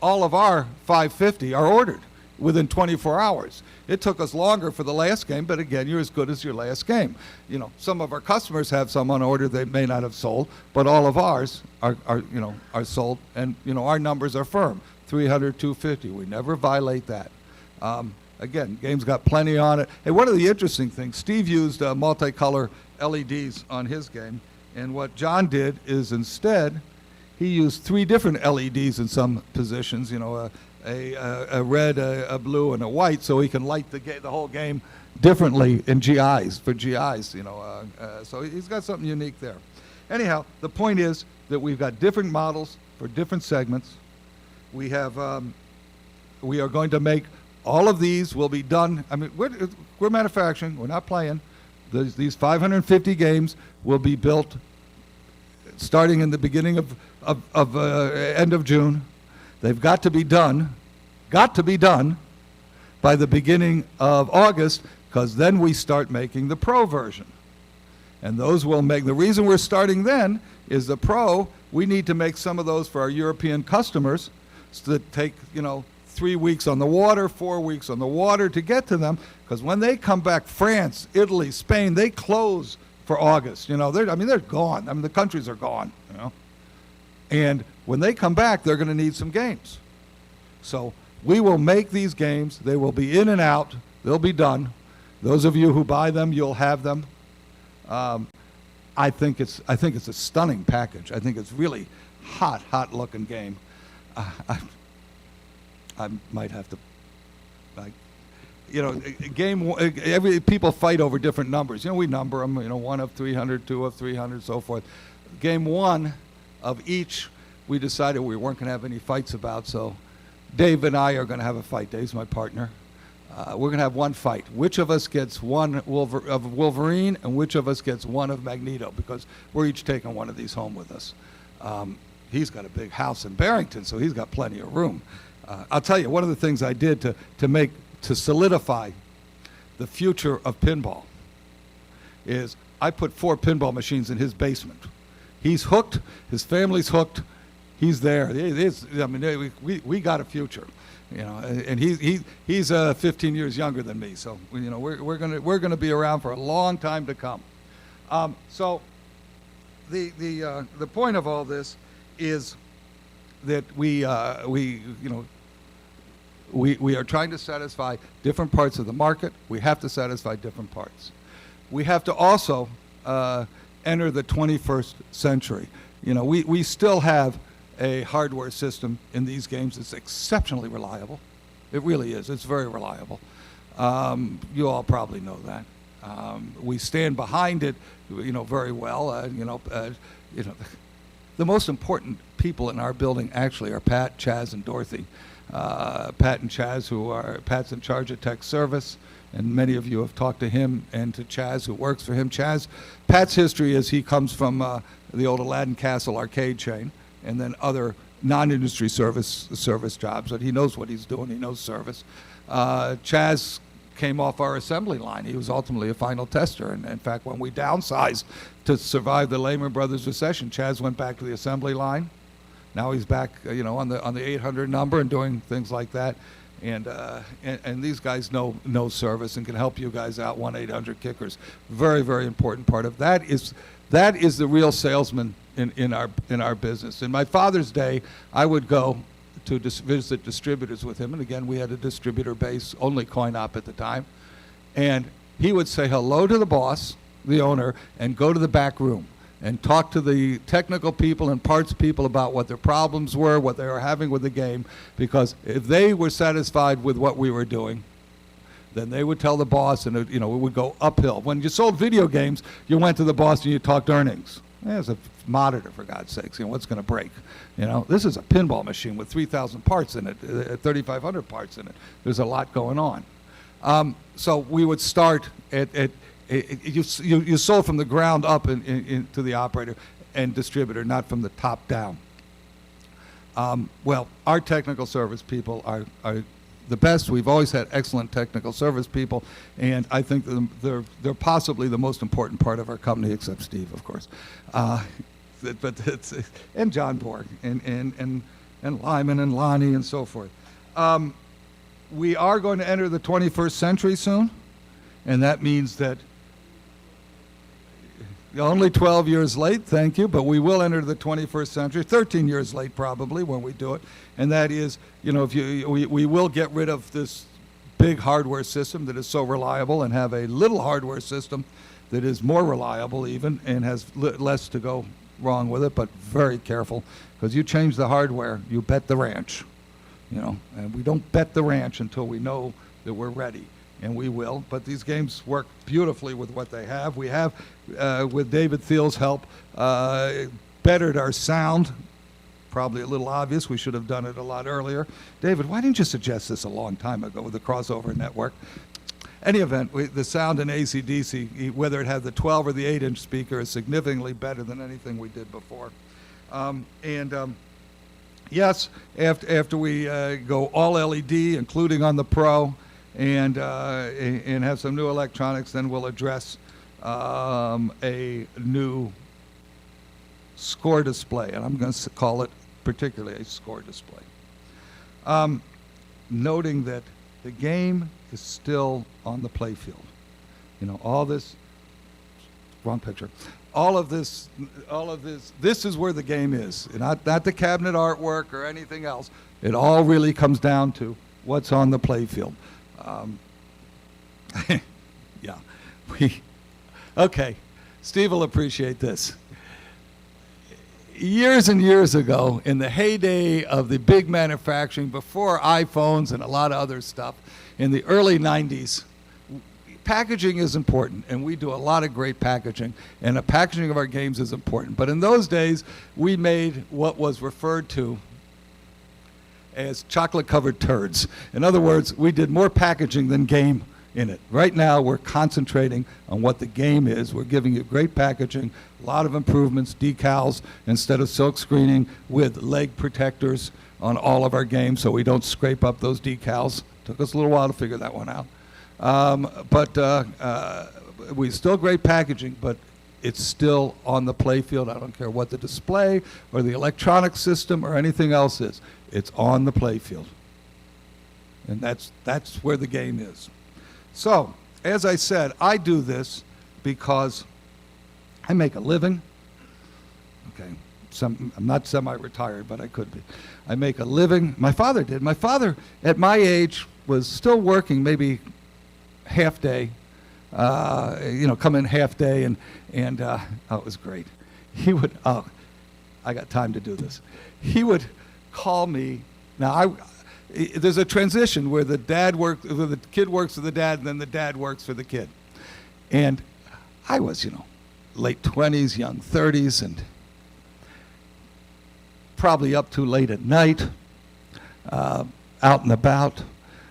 all of our 550 are ordered within 24 hours. It took us longer for the last game, but again, you're as good as your last game. Some of our customers have some on order they may not have sold, but all of ours are sold, and our numbers are firm. 300, 250. We never violate that. Again, game's got plenty on it. Hey, one of the interesting things, Steve used multicolor LEDs on his game, and what John did is instead he used 3 different LEDs in some positions. A red, a blue, and a white, so he can light the whole game differently in GIs, for GIs, so he's got something unique there. Anyhow, the point is that we've got different models for different segments. We are going to make all of these will be done. I mean, we're manufacturing, we're not playing. These 550 games will be built starting in the beginning of end of June. They've got to be done by the beginning of August, because then we start making the Pro version. And those will make, the reason we're starting then is the Pro, we need to make some of those for our European customers that take, 3 weeks on the water, 4 weeks on the water to get to them, because when they come back, France, Italy, Spain, they close for August. They're gone. The countries are gone, And when they come back, they're going to need some games. So we will make these games. They will be in and out. They'll be done. Those of you who buy them, you'll have them. I think it's a stunning package. I think it's really hot looking game. I might have to, people fight over different numbers. We number them, 1 of 300, 2 of 300, so forth. Game 1 of each, we decided we weren't going to have any fights about, so Dave and I are going to have a fight. Dave's my partner. We're going to have one fight. Which of us gets one of Wolverine and which of us gets one of Magneto, because we're each taking one of these home with us. He's got a big house in Barrington, so he's got plenty of room. I'll tell you, one of the things I did to solidify the future of pinball is I put 4 pinball machines in his basement. He's hooked. His family's hooked. He's there. We got a future, And he's 15 years younger than me, so we're gonna be around for a long time to come. So the point of all this is that we are trying to satisfy different parts of the market. We have to satisfy different parts. We have to also enter the 21st century. We still have a hardware system in these games that's exceptionally reliable. It really is. It's very reliable. You all probably know that. We stand behind it, very well. The most important people in our building actually are Pat, Chaz, and Dorothy. Pat and Chaz, Pat's in charge of tech service, and many of you have talked to him, and to Chaz, who works for him. Pat's history is he comes from the old Aladdin Castle arcade chain, and then other non-industry service jobs, but he knows what he's doing. He knows service. Chaz came off our assembly line. He was ultimately a final tester, and in fact, when we downsized to survive the Lehman Brothers recession, Chaz went back to the assembly line. Now he's back, on the 800 number and doing things like that. And these guys know service and can help you guys out. 1-800-Kickers, very, very important part of that is the real salesman in our business. In my father's day, I would go to visit distributors with him, and again, we had a distributor base, only coin-op at the time, and he would say hello to the boss, the owner, and go to the back room and talk to the technical people and parts people about what their problems were, what they were having with the game, because if they were satisfied with what we were doing, then they would tell the boss, and it would go uphill. When you sold video games, you went to the boss and you talked earnings. There's a monitor, for God's sakes. What's going to break? This is a pinball machine with 3,000 parts in it, 3,500 parts in it. There's a lot going on. So we would start you sold from the ground up to the operator and distributor, not from the top down. Well, our technical service people are the best. We've always had excellent technical service people, and I think they're possibly the most important part of our company, except Steve, of course. And John Borg and Lyman and Lonnie and so forth. We are going to enter the 21st century soon, and that means that only 12 years late, thank you, but we will enter the 21st century, 13 years late probably when we do it, and that is, we will get rid of this big hardware system that is so reliable and have a little hardware system that is more reliable even and has less to go wrong with it, but very careful, because you change the hardware, you bet the ranch, and we don't bet the ranch until we know that we're ready. And we will, but these games work beautifully with what they have. We have, with David Thiel's help, bettered our sound. Probably a little obvious. We should have done it a lot earlier. David, why didn't you suggest this a long time ago with the crossover network? any event, the sound in AC/DC, whether it had the 12 or the 8-inch speaker, is significantly better than anything we did before. Yes, after we go all LED, including on the Pro, and have some new electronics, then we'll address a new score display, and I'm going to call it particularly a score display. Noting that the game is still on the playfield. You know, all this, wrong picture. All of this, this is where the game is. Not the cabinet artwork or anything else. It all really comes down to what's on the playfield. Yeah. Okay. Steve will appreciate this. Years and years ago, in the heyday of the big manufacturing, before iPhones and a lot of other stuff, in the early 90s, packaging is important, and we do a lot of great packaging, and the packaging of our games is important. But in those days, we made what was referred to as chocolate-covered turds. In other words, we did more packaging than game in it. Right now, we're concentrating on what the game is. We're giving you great packaging, a lot of improvements, decals instead of silk screening with leg protectors on all of our games so we don't scrape up those decals. Took us a little while to figure that one out. We still great packaging, but it's still on the playfield. I don't care what the display or the electronic system or anything else is. It's on the playfield. And that's where the game is. So, as I said, I do this because I make a living. Okay, I'm not semi-retired, but I could be. I make a living. My father did. My father, at my age, was still working maybe half day, come in half day, and it was great. He would, I got time to do this. He would call me. Now, there's a transition where the kid works for the dad, and then the dad works for the kid. And I was, late 20s, young 30s, and probably up too late at night, out and about.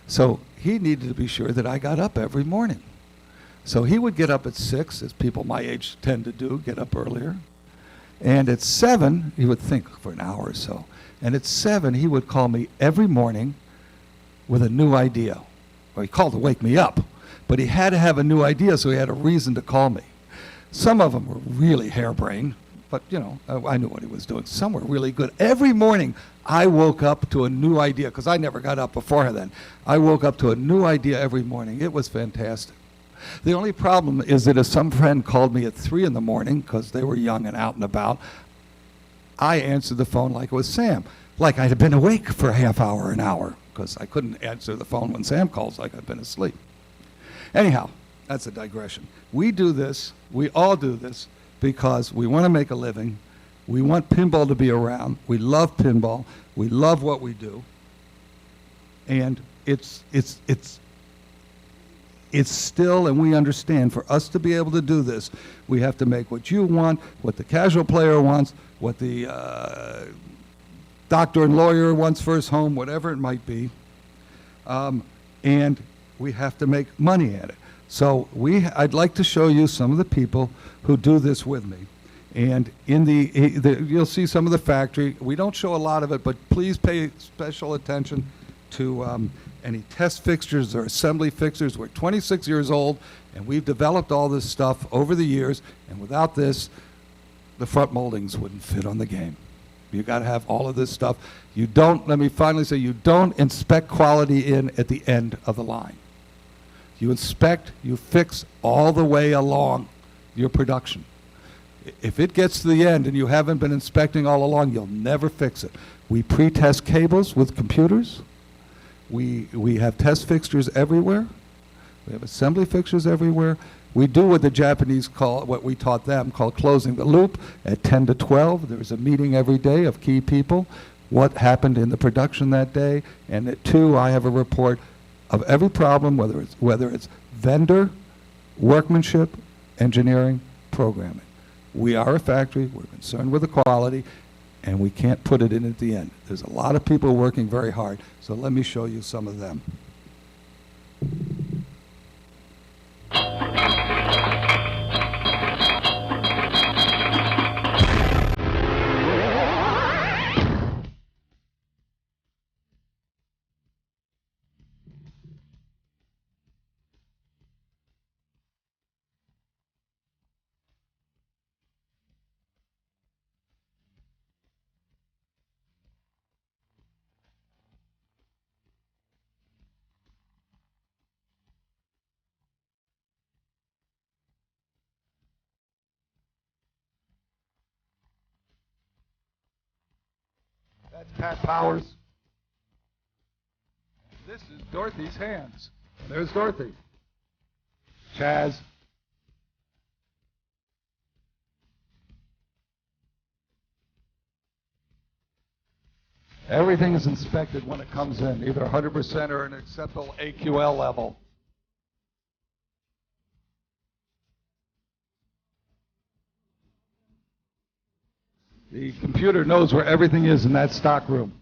So he needed to be sure that I got up every morning. So he would get up at 6, as people my age tend to do, get up earlier. And at 7, he would think for an hour or so. And at 7, he would call me every morning with a new idea. Well, he called to wake me up, but he had to have a new idea, so he had a reason to call me. Some of them were really harebrained, but, I knew what he was doing. Some were really good. Every morning, I woke up to a new idea, because I never got up before then. I woke up to a new idea every morning. It was fantastic. The only problem is that if some friend called me at 3 in the morning, because they were young and out and about, I answered the phone like it was Sam, like I'd have been awake for a half hour, an hour, because I couldn't answer the phone when Sam calls like I'd been asleep. Anyhow, that's a digression. We do this, we all do this, because we want to make a living. We want pinball to be around. We love pinball. We love what we do. And it's still, and we understand, for us to be able to do this, we have to make what you want, what the casual player wants, what the doctor and lawyer wants for his home, whatever it might be. And we have to make money at it. So I'd like to show you some of the people who do this with me. And you'll see some of the factory. We don't show a lot of it, but please pay special attention to any test fixtures or assembly fixtures. We're 26 years old, and we've developed all this stuff over the years, and without this, the front moldings wouldn't fit on the game. You got to have all of this stuff. Let me finally say, you don't inspect quality in at the end of the line. You inspect, you fix all the way along your production. If it gets to the end and you haven't been inspecting all along, you'll never fix it. We pre-test cables with computers. We have test fixtures everywhere. We have assembly fixtures everywhere. We do what the Japanese call, what we taught them, called closing the loop at 10 to 12. There's a meeting every day of key people, what happened in the production that day, and at 2, I have a report of every problem, whether it's vendor, workmanship, engineering, programming. We are a factory, we're concerned with the quality, and we can't put it in at the end. There's a lot of people working very hard, so let me show you some of them. Pat Powers. This is Dorothy's hands. There's Dorothy. Chaz. Everything is inspected when it comes in, either 100% or an acceptable AQL level. The computer knows where everything is in that stock room.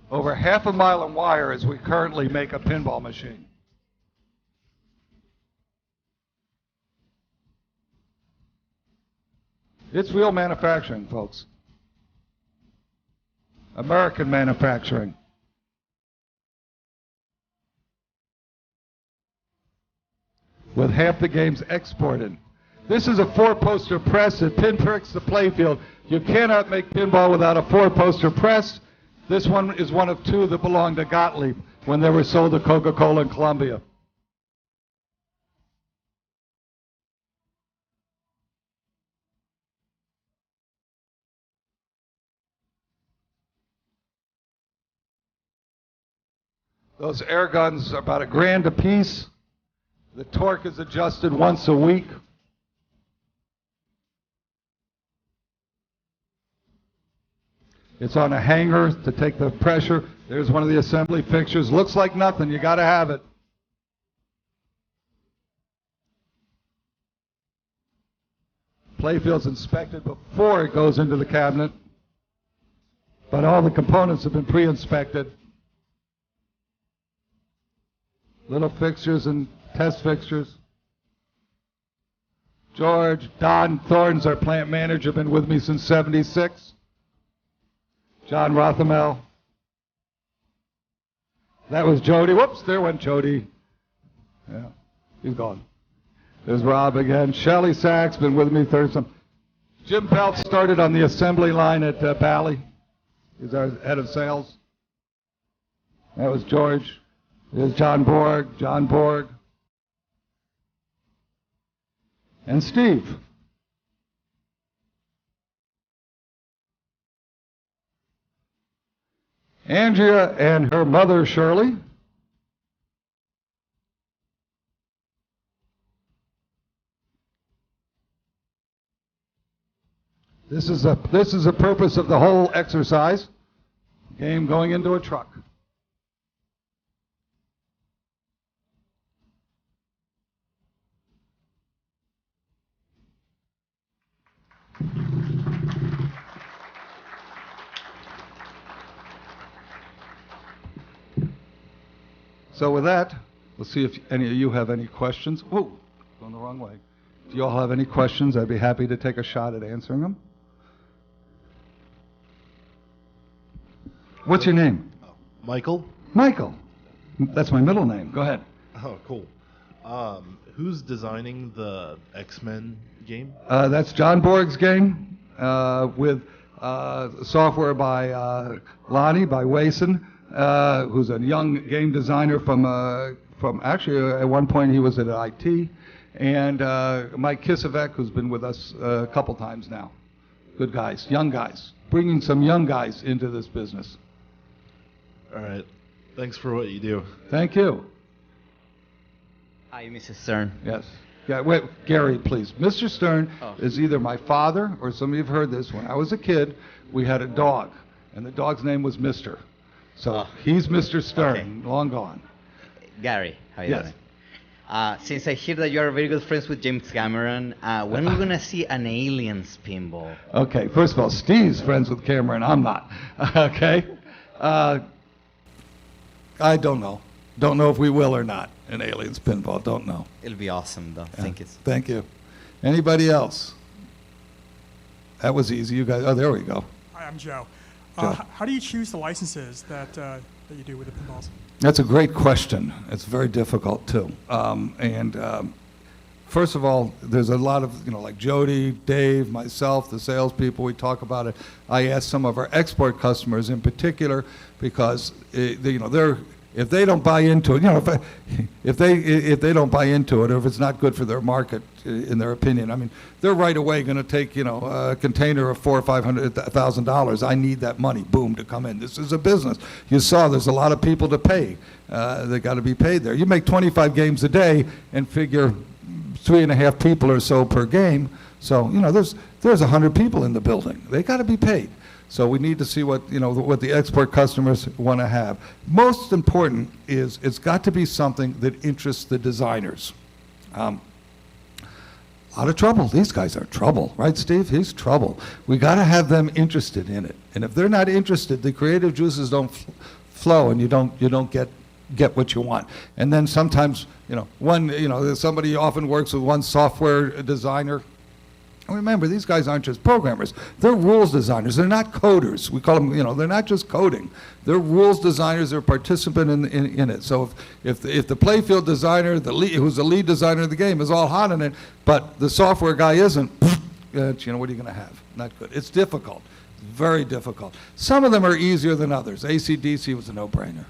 Over half a mile in wire as we currently make a pinball machine. It's real manufacturing, folks. American manufacturing. With half the games exported. This is a 4-poster press. It pinpricks the playfield. You cannot make pinball without a 4-poster press. This one is one of 2 that belonged to Gottlieb when they were sold to Coca-Cola and Columbia. Those air guns are about $1,000 a piece. The torque is adjusted once a week. It's on a hanger to take the pressure. There's one of the assembly fixtures. Looks like nothing. You got to have it. Playfield's inspected before it goes into the cabinet, but all the components have been pre-inspected. Little fixtures and test fixtures. George, Don Thornton's our plant manager, been with me since '76. John Rothamel. That was Jody. Whoops, there went Jody. Yeah, he's gone. There's Rob again. Shelley Sachs, been with me 30-some. Jim Pelt started on the assembly line at Bally. He's our head of sales. That was George. There's John Borg. And Steve. Andrea and her mother, Shirley. This is the purpose of the whole exercise. Game going into a truck. So with that, we'll see if any of you have any questions. Whoa, going the wrong way. Do you all have any questions? I'd be happy to take a shot at answering them. What's your name? Michael? Michael. That's my middle name. Go ahead. Oh, cool. Who's designing the X-Men game? That's John Borg's game with software by Lonnie, by Wason, who's a young game designer from actually at one point he was at IT, and Mike Kisevec, who's been with us a couple times now. Good guys, young guys, bringing some young guys into this business. All right. Thanks for what you do. Thank you. Hi, Mrs. Stern. Yes. Yeah, wait, Gary, please. Mr. Stern is either my father or some of you have heard this. When I was a kid, we had a dog, and the dog's name was Mr. So he's Mr. Stern, long gone. Gary, how you Yes. doing? Since I hear that you are very good friends with James Cameron, when are we going to see an Aliens pinball? Okay, first of all, Steve's friends with Cameron. I'm not. Okay? I don't know. Don't know if we will or not. An Aliens pinball. Don't know. It'll be awesome, though. Thank you. Thank you. Anybody else? That was easy. You guys. Oh, there we go. Hi, I'm Joe. Joe. How do you choose the licenses that you do with the pinballs? That's a great question. It's very difficult too. First of all, there's a lot of, like Jody, Dave, myself, the salespeople, we talk about it. I asked some of our export customers in particular because, they're if they don't buy into it, if they don't buy into it, or if it's not good for their market, in their opinion, I mean, they're right away going to take, a container of $400,000 or $500,000. I need that money, boom, to come in. This is a business. You saw there's a lot of people to pay. They got to be paid there. You make 25 games a day and figure 3.5 people or so per game. So, there's 100 people in the building. They got to be paid. So we need to see what the export customers want to have. Most important is it's got to be something that interests the designers. A lot of trouble. These guys are trouble, right, Steve? He's trouble. We got to have them interested in it. And if they're not interested, the creative juices don't flow, and you don't get what you want. And then sometimes, somebody often works with one software designer. Remember, these guys aren't just programmers. They're rules designers. They're not coders. We call them, they're not just coding. They're rules designers. They're a participant in it. So if the playfield designer, who's the lead designer of the game, is all hot in it, but the software guy isn't, what are you going to have? Not good. It's difficult. Very difficult. Some of them are easier than others. AC/DC was a no-brainer.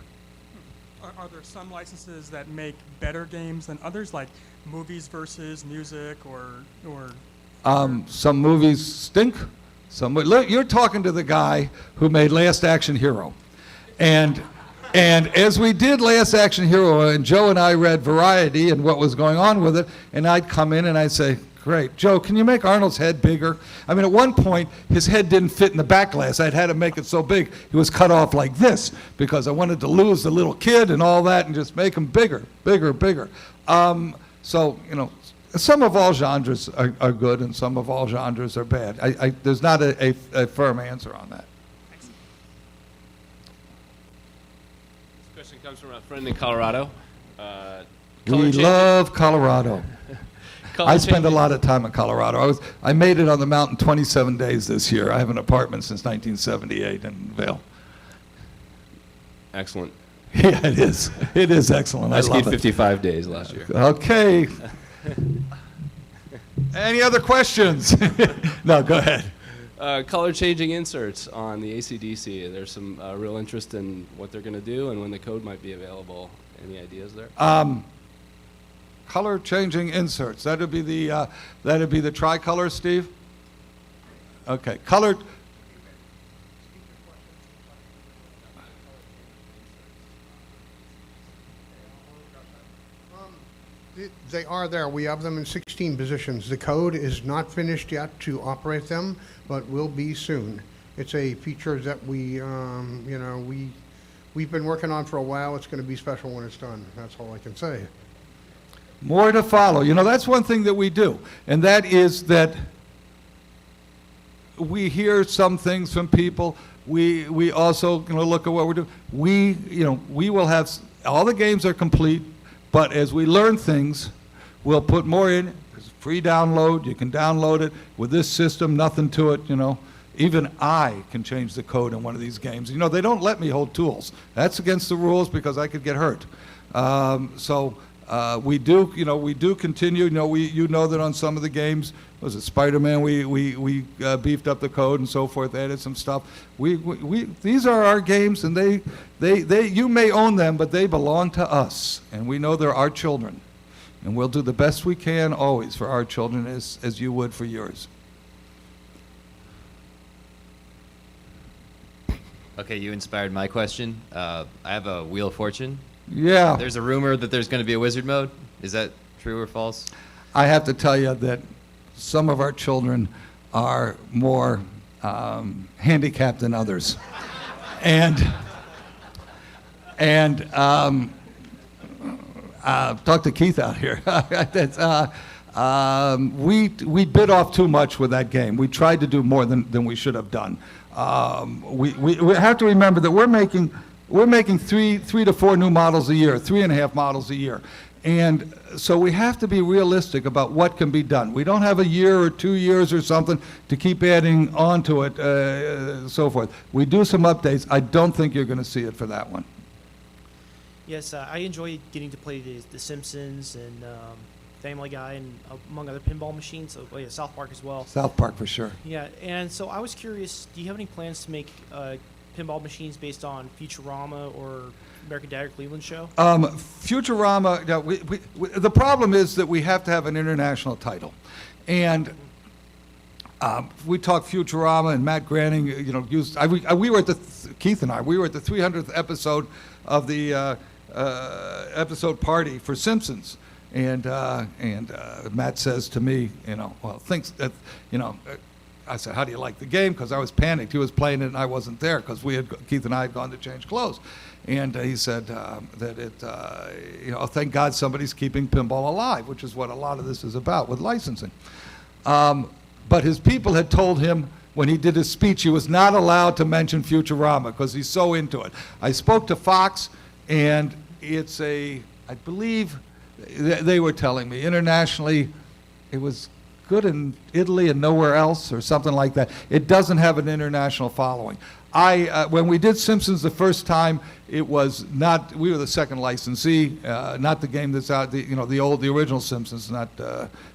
Are there some licenses that make better games than others, like movies versus music, or some movies stink. You're talking to the guy who made Last Action Hero. And as we did Last Action Hero, and Joe and I read Variety and what was going on with it, and I'd come in and I'd say, great, Joe, can you make Arnold's head bigger? I mean, at one point, his head didn't fit in the back glass. I'd had to make it so big, he was cut off like this, because I wanted to lose the little kid and all that and just make him bigger. Some of all genres are good, and some of all genres are bad. There's not a firm answer on that. This question comes from a friend in Colorado. We love Colorado. I spend a lot of time in Colorado. I made it on the mountain 27 days this year. I have an apartment since 1978 in Vail. Excellent. Yeah, it is. It is excellent. I love skied it. 55 days last year. Okay. Any other questions? No, go ahead. Color changing inserts on the AC/DC. There's some real interest in what they're going to do and when the code might be available. Any ideas there? Color changing inserts. That'd be the tricolor, Steve? Okay. Color. They are there. We have them in 16 positions. The code is not finished yet to operate them, but will be soon. It's a feature that we've been working on for a while. It's going to be special when it's done. That's all I can say. More to follow. That's one thing that we do, and that is that we hear some things from people. We also look at what we're doing. We will have all the games are complete, but as we learn things, we'll put more in. There's free download. You can download it with this system. Nothing to it. Even I can change the code in one of these games. They don't let me hold tools. That's against the rules because I could get hurt. We do continue. You know that on some of the games, was it Spider-Man? We beefed up the code and so forth. Added some stuff. These are our games, and they you may own them, but they belong to us, and we know they're our children, and we'll do the best we can always for our children as you would for yours. Okay, you inspired my question. I have a Wheel of Fortune. Yeah. There's a rumor that there's going to be a wizard mode. Is that true or false? I have to tell you that some of our children are more handicapped than others. and talk to Keith out here. We bit off too much with that game. We tried to do more than we should have done. We have to remember that we're making 3 to 4 new models a year, 3.5 models a year. And so we have to be realistic about what can be done. We don't have a year or 2 years or something to keep adding on to it, so forth. We do some updates. I don't think you're going to see it for that one. Yes, I enjoy getting to play the Simpsons and Family Guy and among other pinball machines. So, yeah, South Park as well. South Park for sure. Yeah, and so I was curious, do you have any plans to make pinball machines based on Futurama or American Dad or Cleveland Show? Futurama, the problem is that we have to have an international title. And we talked Futurama, and Matt Granning, we were at Keith and I, we were at the 300th episode of the episode party for Simpsons. And Matt says to me, thinks that, I said, how do you like the game? Because I was panicked. He was playing it and I wasn't there because Keith and I had gone to change clothes. And he said thank God somebody's keeping pinball alive, which is what a lot of this is about with licensing. But his people had told him when he did his speech he was not allowed to mention Futurama because he's so into it. I spoke to Fox, and it's I believe they were telling me internationally it was good in Italy and nowhere else or something like that. It doesn't have an international following. When we did Simpsons the first time, it was not, we were the second licensee, not the game that's out, the original Simpsons, not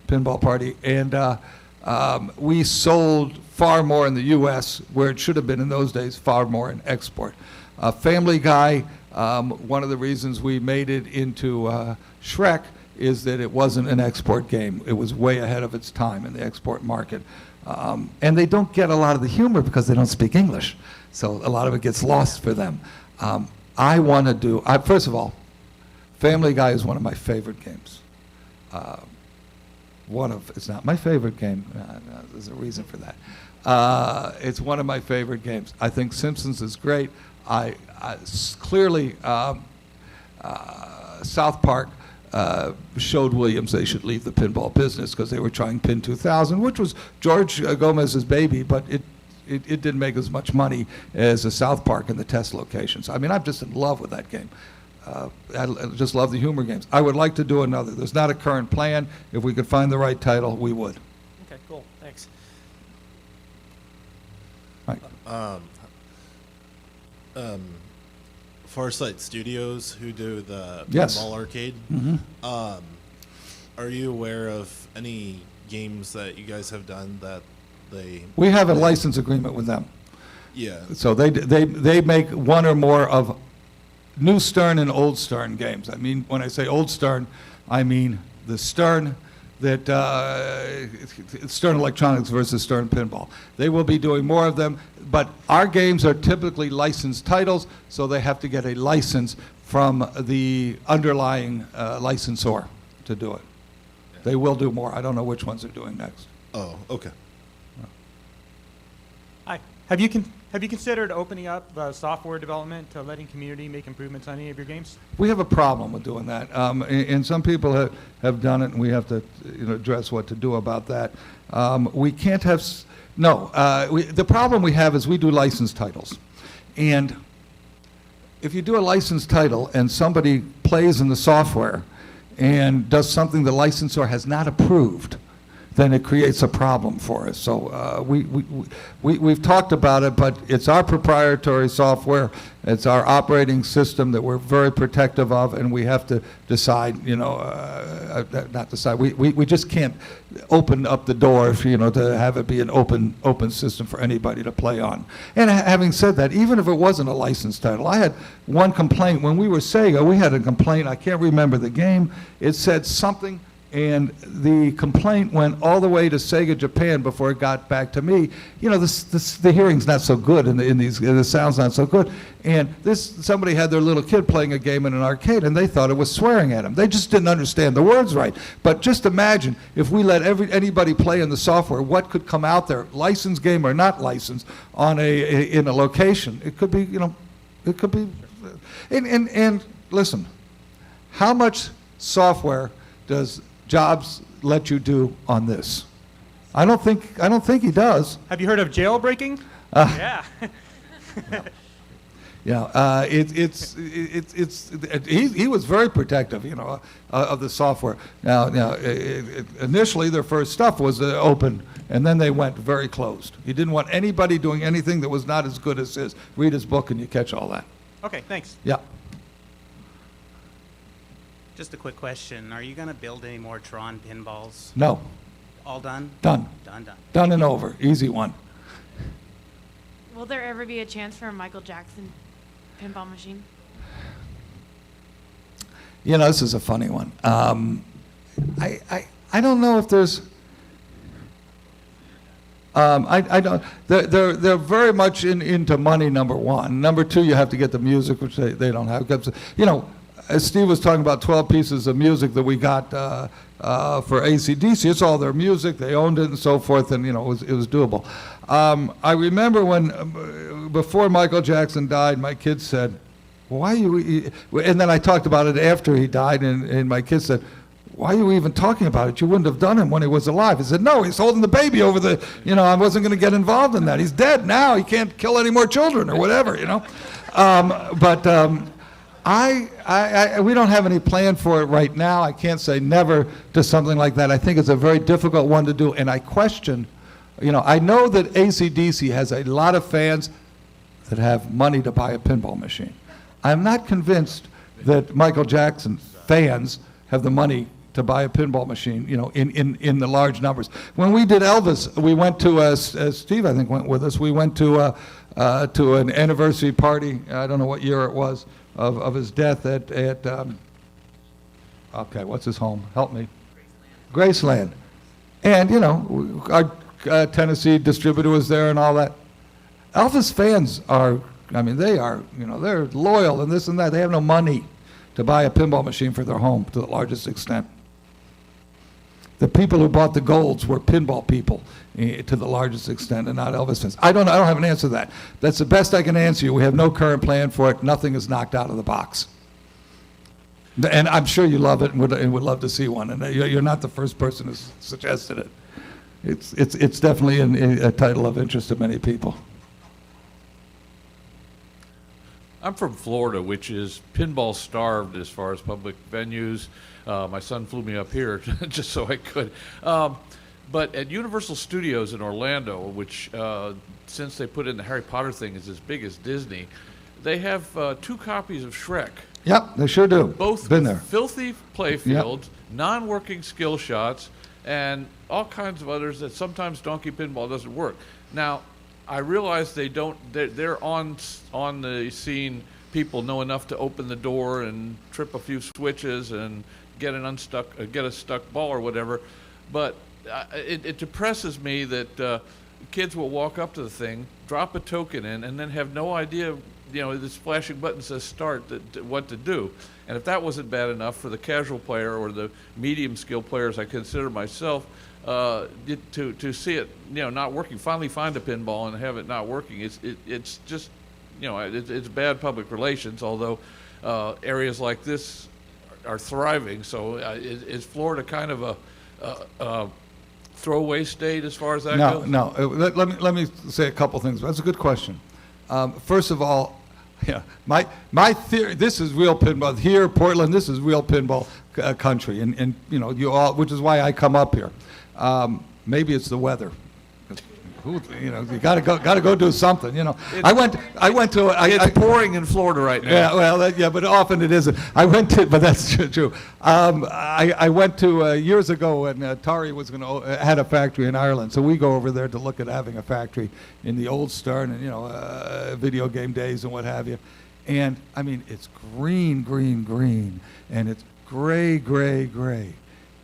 Pinball Party. And we sold far more in the U.S., where it should have been in those days, far more in export. Family Guy, one of the reasons we made it into Shrek is that it wasn't an export game. It was way ahead of its time in the export market. And they don't get a lot of the humor because they don't speak English. So a lot of it gets lost for them. I want to do, first of all, Family Guy is one of my favorite games. It's not my favorite game. There's a reason for that. It's one of my favorite games. I think Simpsons is great. Clearly, South Park showed Williams they should leave the pinball business because they were trying Pin 2000, which was George Gomez's baby, but it didn't make as much money as a South Park in the test locations. I mean, I'm just in love with that game. I just love the humor games. I would like to do another. There's not a current plan. If we could find the right title, we would. Okay, cool. Thanks. Right. Farsight Studios, who do the Yes. Pinball Arcade. Mm-hmm. Are you aware of any games that you guys have done that We have a license agreement with them. Yeah. So they make one or more of new Stern and old Stern games. I mean, when I say old Stern, I mean the Stern that Stern Electronics versus Stern Pinball. They will be doing more of them, but our games are typically licensed titles, so they have to get a license from the underlying licensor to do it. Yeah. They will do more. I don't know which ones they're doing next. Oh, okay. Hi. Have you considered opening up software development to letting community make improvements on any of your games? We have a problem with doing that, and some people have done it, and we have to address what to do about that. We can't have the problem we have is we do licensed titles, and if you do a licensed title and somebody plays in the software and does something the licensor has not approved, then it creates a problem for us. So we've talked about it, but it's our proprietary software. It's our operating system that we're very protective of, and we have to decide, not decide. We just can't open up the door, to have it be an open system for anybody to play on. And having said that, even if it wasn't a licensed title, I had one complaint. When we were Sega, we had a complaint. I can't remember the game. It said something, and the complaint went all the way to Sega Japan before it got back to me. The hearing's not so good, and the sound's not so good. And somebody had their little kid playing a game in an arcade, and they thought it was swearing at him. They just didn't understand the words right. But just imagine if we let anybody play in the software, what could come out there, licensed game or not licensed, in a location. It could be, it could be. And listen, how much software does Jobs let you do on this? I don't think he does. Have you heard of jailbreaking? Yeah. Yeah, he was very protective, of the software. Now, initially their first stuff was open, and then they went very closed. He didn't want anybody doing anything that was not as good as his. Read his book, and you catch all that. Okay, thanks. Yeah. Just a quick question. Are you going to build any more Tron pinballs? No. All done? Done. Done. Done and over. Easy one. Will there ever be a chance for a Michael Jackson pinball machine? You know, this is a funny one. I don't know if there's. I don't. They're very much into money. Number one. Number two, you have to get the music, which they don't have. You know, as Steve was talking about 12 pieces of music that we got for AC/DC. It's all their music. They owned it and so forth, and you know it was doable. I remember when before Michael Jackson died, my kids said, "Why you?" And then I talked about it after he died, and my kids said, "Why are you even talking about it? You wouldn't have done it when he was alive." He said, "No, he's holding the baby over the, you know, I wasn't going to get involved in that. He's dead now. He can't kill any more children or whatever, you know." We don't have any plan for it right now. I can't say never to something like that. I think it's a very difficult one to do, and I question, you know, I know that AC/DC has a lot of fans that have money to buy a pinball machine. I'm not convinced that Michael Jackson fans have the money to buy a pinball machine, you know, in the large numbers. When we did Elvis, we went to, Steve I think went with us, we went to an anniversary party, I don't know what year it was, of his death at okay, what's his home? Help me. Graceland. And, you know, our Tennessee distributor was there and all that. Elvis fans are, I mean, they are, you know, they're loyal and this and that. They have no money to buy a pinball machine for their home to the largest extent. The people who bought the golds were pinball people to the largest extent and not Elvis fans. I don't have an answer to that. That's the best I can answer you. We have no current plan for it. Nothing is knocked out of the box. And I'm sure you love it and would love to see one. And you're not the first person who suggested it. It's definitely a title of interest to many people. I'm from Florida, which is pinball starved as far as public venues. My son flew me up here just so I could. But at Universal Studios in Orlando, which since they put in the Harry Potter thing is as big as Disney, they have 2 copies of Shrek. Yep, they sure do. Both been with there. filthy playfields, non-working skill shots, and all kinds of others that sometimes Donkey Pinball doesn't work. Now, I realize they don't. They're on the scene. People know enough to open the door and trip a few switches and get a stuck ball or whatever. But it depresses me that kids will walk up to the thing, drop a token in, and then have no idea. You know, this flashing button says start. What to do? And if that wasn't bad enough for the casual player or the medium skill players I consider myself. To see it, you know, not working, finally find a pinball and have it not working, it's just, you know, it's bad public relations, although areas like this are thriving. So is Florida kind of a throwaway state as far as that goes? No. Let me say a couple things. That's a good question. First of all, yeah, my theory. This is real pinball here, Portland. This is real pinball country, and you know, you all, which is why I come up here. Maybe it's the weather. You know, you gotta go do something. You know, I went to. It's pouring in Florida right now. Yeah, well, but often it isn't. But that's true. I went to years ago when Atari was had a factory in Ireland, so we go over there to look at having a factory in the old Stern and, you know, video game days and what have you. And I mean, it's green, and it's gray.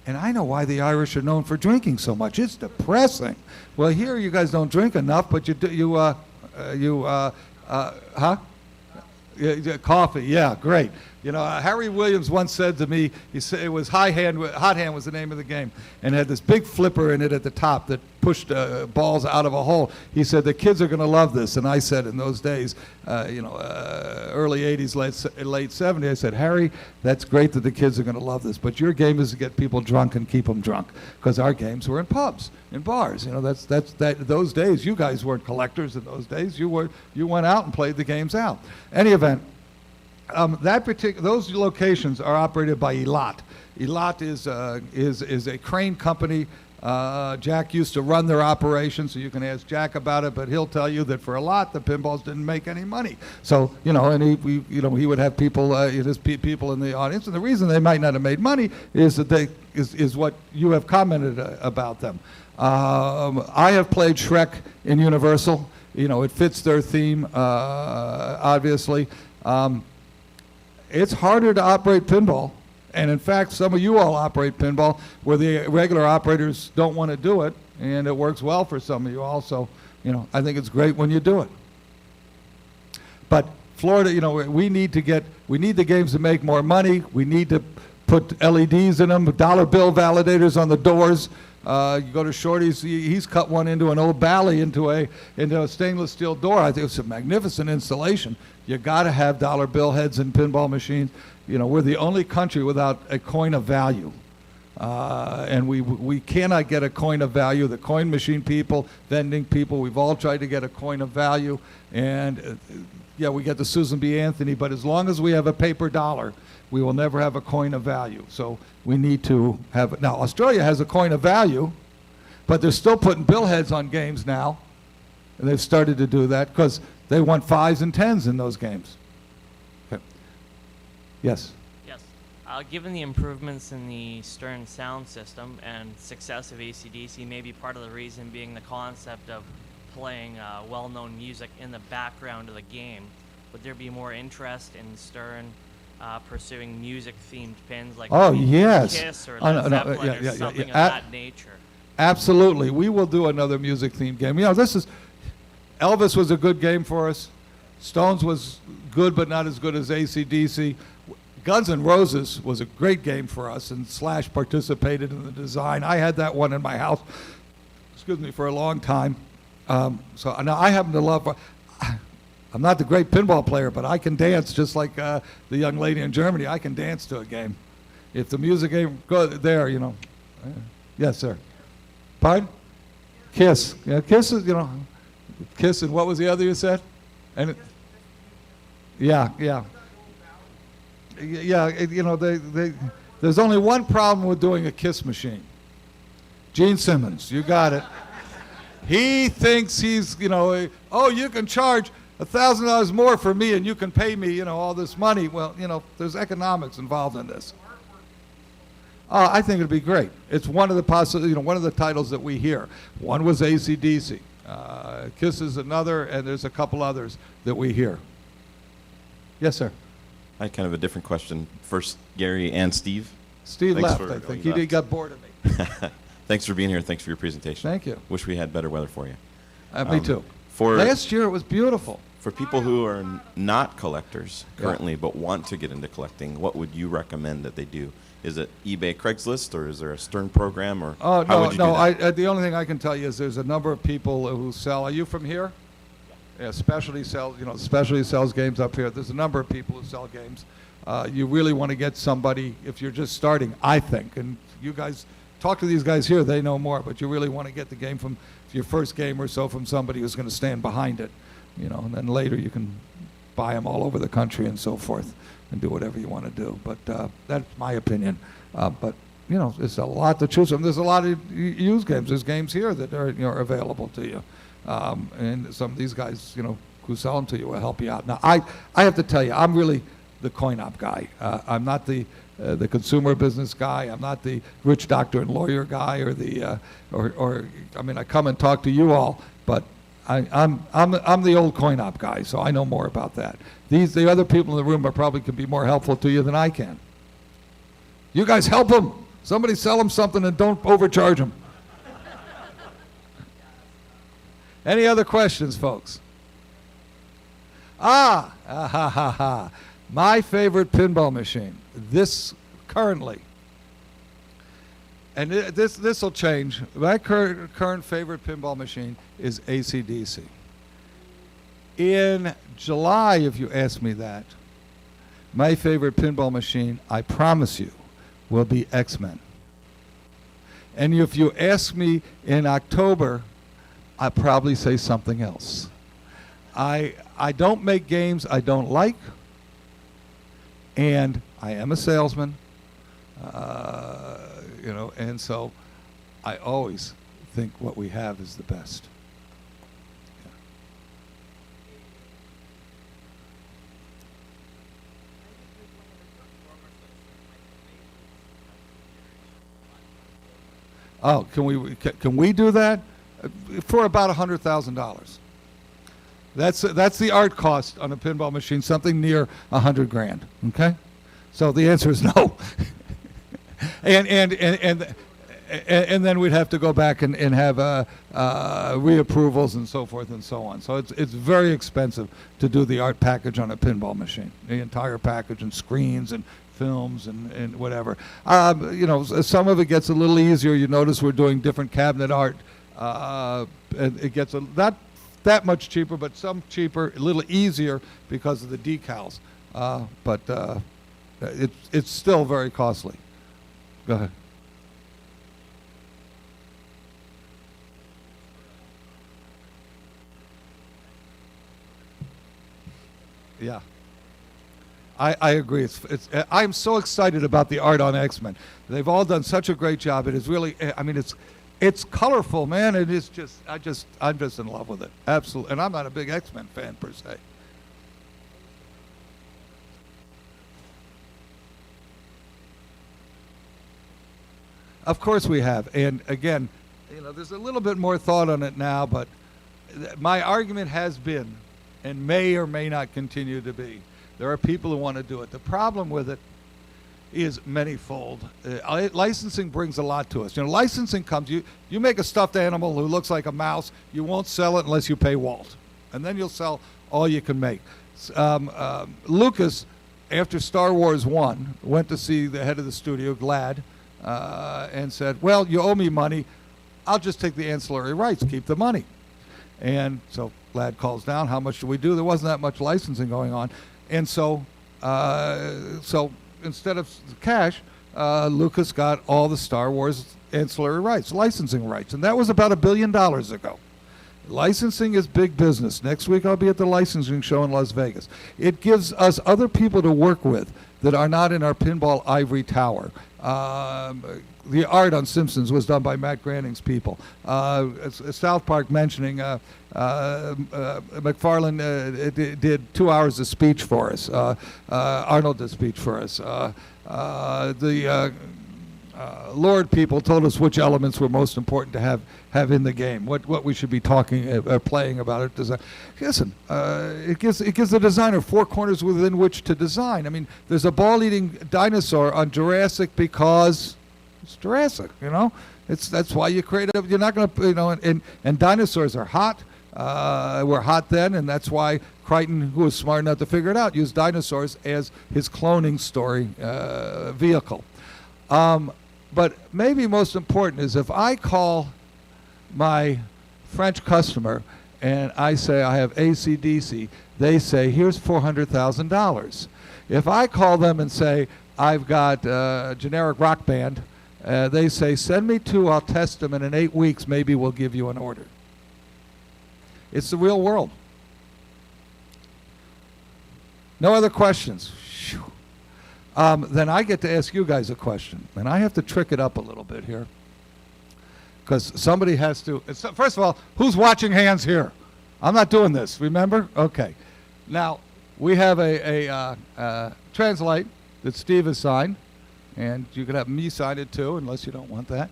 And I know why the Irish are known for drinking so much. It's depressing. Well, here you guys don't drink enough, but coffee. Yeah, great. You know, Harry Williams once said to me, he said it was Hot Hand was the name of the game, and it had this big flipper in it at the top that pushed balls out of a hole. He said the kids are going to love this, and I said in those days, early '80s, late '70s, I said, Harry, that's great that the kids are going to love this, but your game is to get people drunk and keep them drunk, because our games were in pubs, in bars. You know, that's those days. You guys weren't collectors in those days. You went out and played the games out. Any event. Those locations are operated by Elat. Elat is a crane company. Jack used to run their operation, so you can ask Jack about it. But he'll tell you that for Elat, the pinballs didn't make any money. So and he would have people, people in the audience. And the reason they might not have made money is that is what you have commented about them. I have played Shrek in Universal. it fits their theme, obviously. It's harder to operate pinball. And in fact, some of you all operate pinball where the regular operators don't want to do it, and it works well for some of you also. I think it's great when you do it. But Florida, we need the games to make more money. We need to put LEDs in them, dollar bill validators on the doors. You go to Shorty's, he's cut one into an old Bally into a stainless steel door. I think it's a magnificent installation. You got to have dollar bill heads in pinball machines. We're the only country without a coin of value. And we cannot get a coin of value. The coin machine people, vending people, we've all tried to get a coin of value. And yeah, we get the Susan B. Anthony, but as long as we have a paper dollar, we will never have a coin of value. So we need to have it. Now, Australia has a coin of value, but they're still putting bill heads on games now. And they've started to do that because they want 5s and 10s in those games. Okay. Yes? Yes. Given the improvements in the Stern sound system and success of AC/DC, maybe part of the reason being the concept of playing well-known music in the background of the game, would there be more interest in Stern pursuing music-themed pins like yes. Kiss or Led Zeppelin or something of that nature? Absolutely. We will do another music-themed game. Elvis was a good game for us. Stones was good, but not as good as AC/DC. Guns N' Roses was a great game for us, and Slash participated in the design. I had that one in my house, for a long time. So now I happen to love. I'm not the great pinball player, but I can dance just like the young lady in Germany. I can dance to a game. If the music ain't good there, Yes, sir. Pardon? Kiss. Yeah, Kiss is, Kiss, and what was the other you said? And yeah. There's only one problem with doing a Kiss machine. Gene Simmons, you got it. He thinks he's, you can charge $1,000 more for me and you can pay me, all this money. Well, there's economics involved in this. I think it'd be great. It's one of the one of the titles that we hear. One was AC/DC. Kiss is another, and there's a couple others that we hear. Yes, sir. I had kind of a different question. First, Gary and Steve. Steve left, I think. He got bored of me. Thanks for being here. Thanks for your presentation. Thank you. Wish we had better weather for you. Me too. Last year it was beautiful. For people who are not collectors currently but want to get into collecting, what would you recommend that they do? Is it eBay, Craigslist, or is there a Stern program, or how would you do that? The only thing I can tell you is there's a number of people who sell. Are you from here? Yeah, Specialty sells. Specialty sells games up here. There's a number of people who sell games. You really want to get somebody if you're just starting, I think, and you guys talk to these guys here. They know more, but you really want to get the game from your first game or so from somebody who's going to stand behind it, and then later you can buy them all over the country and so forth and do whatever you want to do. But that's my opinion. But there's a lot to choose from. There's a lot of used games. There's games here that are available to you, and some of these guys who sell them to you will help you out. Now I have to tell you, I'm really the coin-op guy. I'm not the consumer business guy. I'm not the rich doctor and lawyer guy, or the I come and talk to you all, but I'm the old coin-op guy, so I know more about that. The other people in the room probably can be more helpful to you than I can. You guys help them. Somebody sell them something and don't overcharge them. Any other questions, folks? My favorite pinball machine, this currently, and this will change. My current favorite pinball machine is AC/DC. In July, if you ask me that, my favorite pinball machine, I promise you, will be X-Men. And if you ask me in October, I'll probably say something else. I don't make games I don't like, and I am a salesman, and so I always think what we have is the best. Oh, can we do that for about $100,000? That's the art cost on a pinball machine, something near $100 grand. Okay, so the answer is no. and then we'd have to go back and have reapprovals and so forth and so on. So it's very expensive to do the art package on a pinball machine, the entire package and screens and films and whatever. You know, some of it gets a little easier. You notice we're doing different cabinet art. And it gets not that much cheaper, but some cheaper, a little easier because of the decals. But it's still very costly. Go ahead. Yeah. I agree. I'm so excited about the art on X-Men. They've all done such a great job. It is really, I mean, it's colorful, man. It is just, I'm just in love with it. Absolutely. And I'm not a big X-Men fan per se. Of course we have. And again, you know, there's a little bit more thought on it now, but my argument has been, and may or may not continue to be, there are people who want to do it. The problem with it is manyfold. Licensing brings a lot to us. You know, licensing comes, you make a stuffed animal who looks like a mouse, you won't sell it unless you pay Walt. And then you'll sell all you can make. Lucas, after Star Wars 1, went to see the head of the studio, Glad, and said, well, you owe me money. I'll just take the ancillary rights, keep the money. And so Glad calls down, how much do we do? There wasn't that much licensing going on. And so instead of cash, Lucas got all the Star Wars ancillary rights, licensing rights. And that was about $1 billion ago. Licensing is big business. Next week I'll be at the licensing show in Las Vegas. It gives us other people to work with that are not in our pinball ivory tower. The art on Simpsons was done by Matt Groening's people. South Park mentioning McFarlane did 2 hours of speech for us. Arnold did speech for us. The Lord people told us which elements were most important to have in the game, what we should be talking playing about it. Listen, it gives the designer 4 corners within which to design. I mean, there's a ball-eating dinosaur on Jurassic because it's Jurassic. You know, that's why you create it. You're not going to, you know, and dinosaurs are hot. Were hot then, and that's why Crichton, who was smart enough to figure it out, used dinosaurs as his cloning story vehicle. But maybe most important is if I call my French customer and I say I have AC/DC, they say, here's $400,000. If I call them and say I've got a generic rock band, they say, send me 2, I'll test them, and in 8 weeks maybe we'll give you an order. It's the real world. No other questions? Then I get to ask you guys a question, and I have to trick it up a little bit here, because somebody has to. First of all, who's watching hands here? I'm not doing this, remember? Okay. Now, we have a translate that Steve has signed, and you can have me sign it too, unless you don't want that.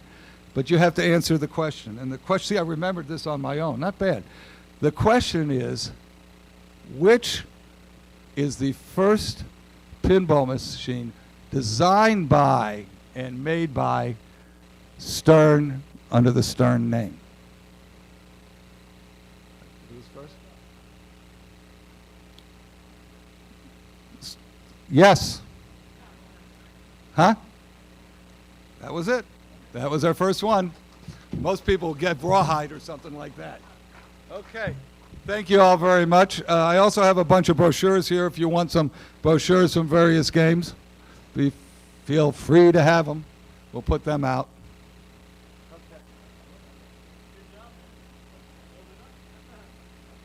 But you have to answer the question. And the question, see, I remembered this on my own, not bad. The question is, which is the first pinball machine designed by and made by Stern under the Stern name? Who's first? Yes. Huh? That was it. That was our first one. Most people get Rawhide or something like that. Okay. Thank you all very much. I also have a bunch of brochures here if you want some brochures from various games. Feel free to have them. We'll put them out.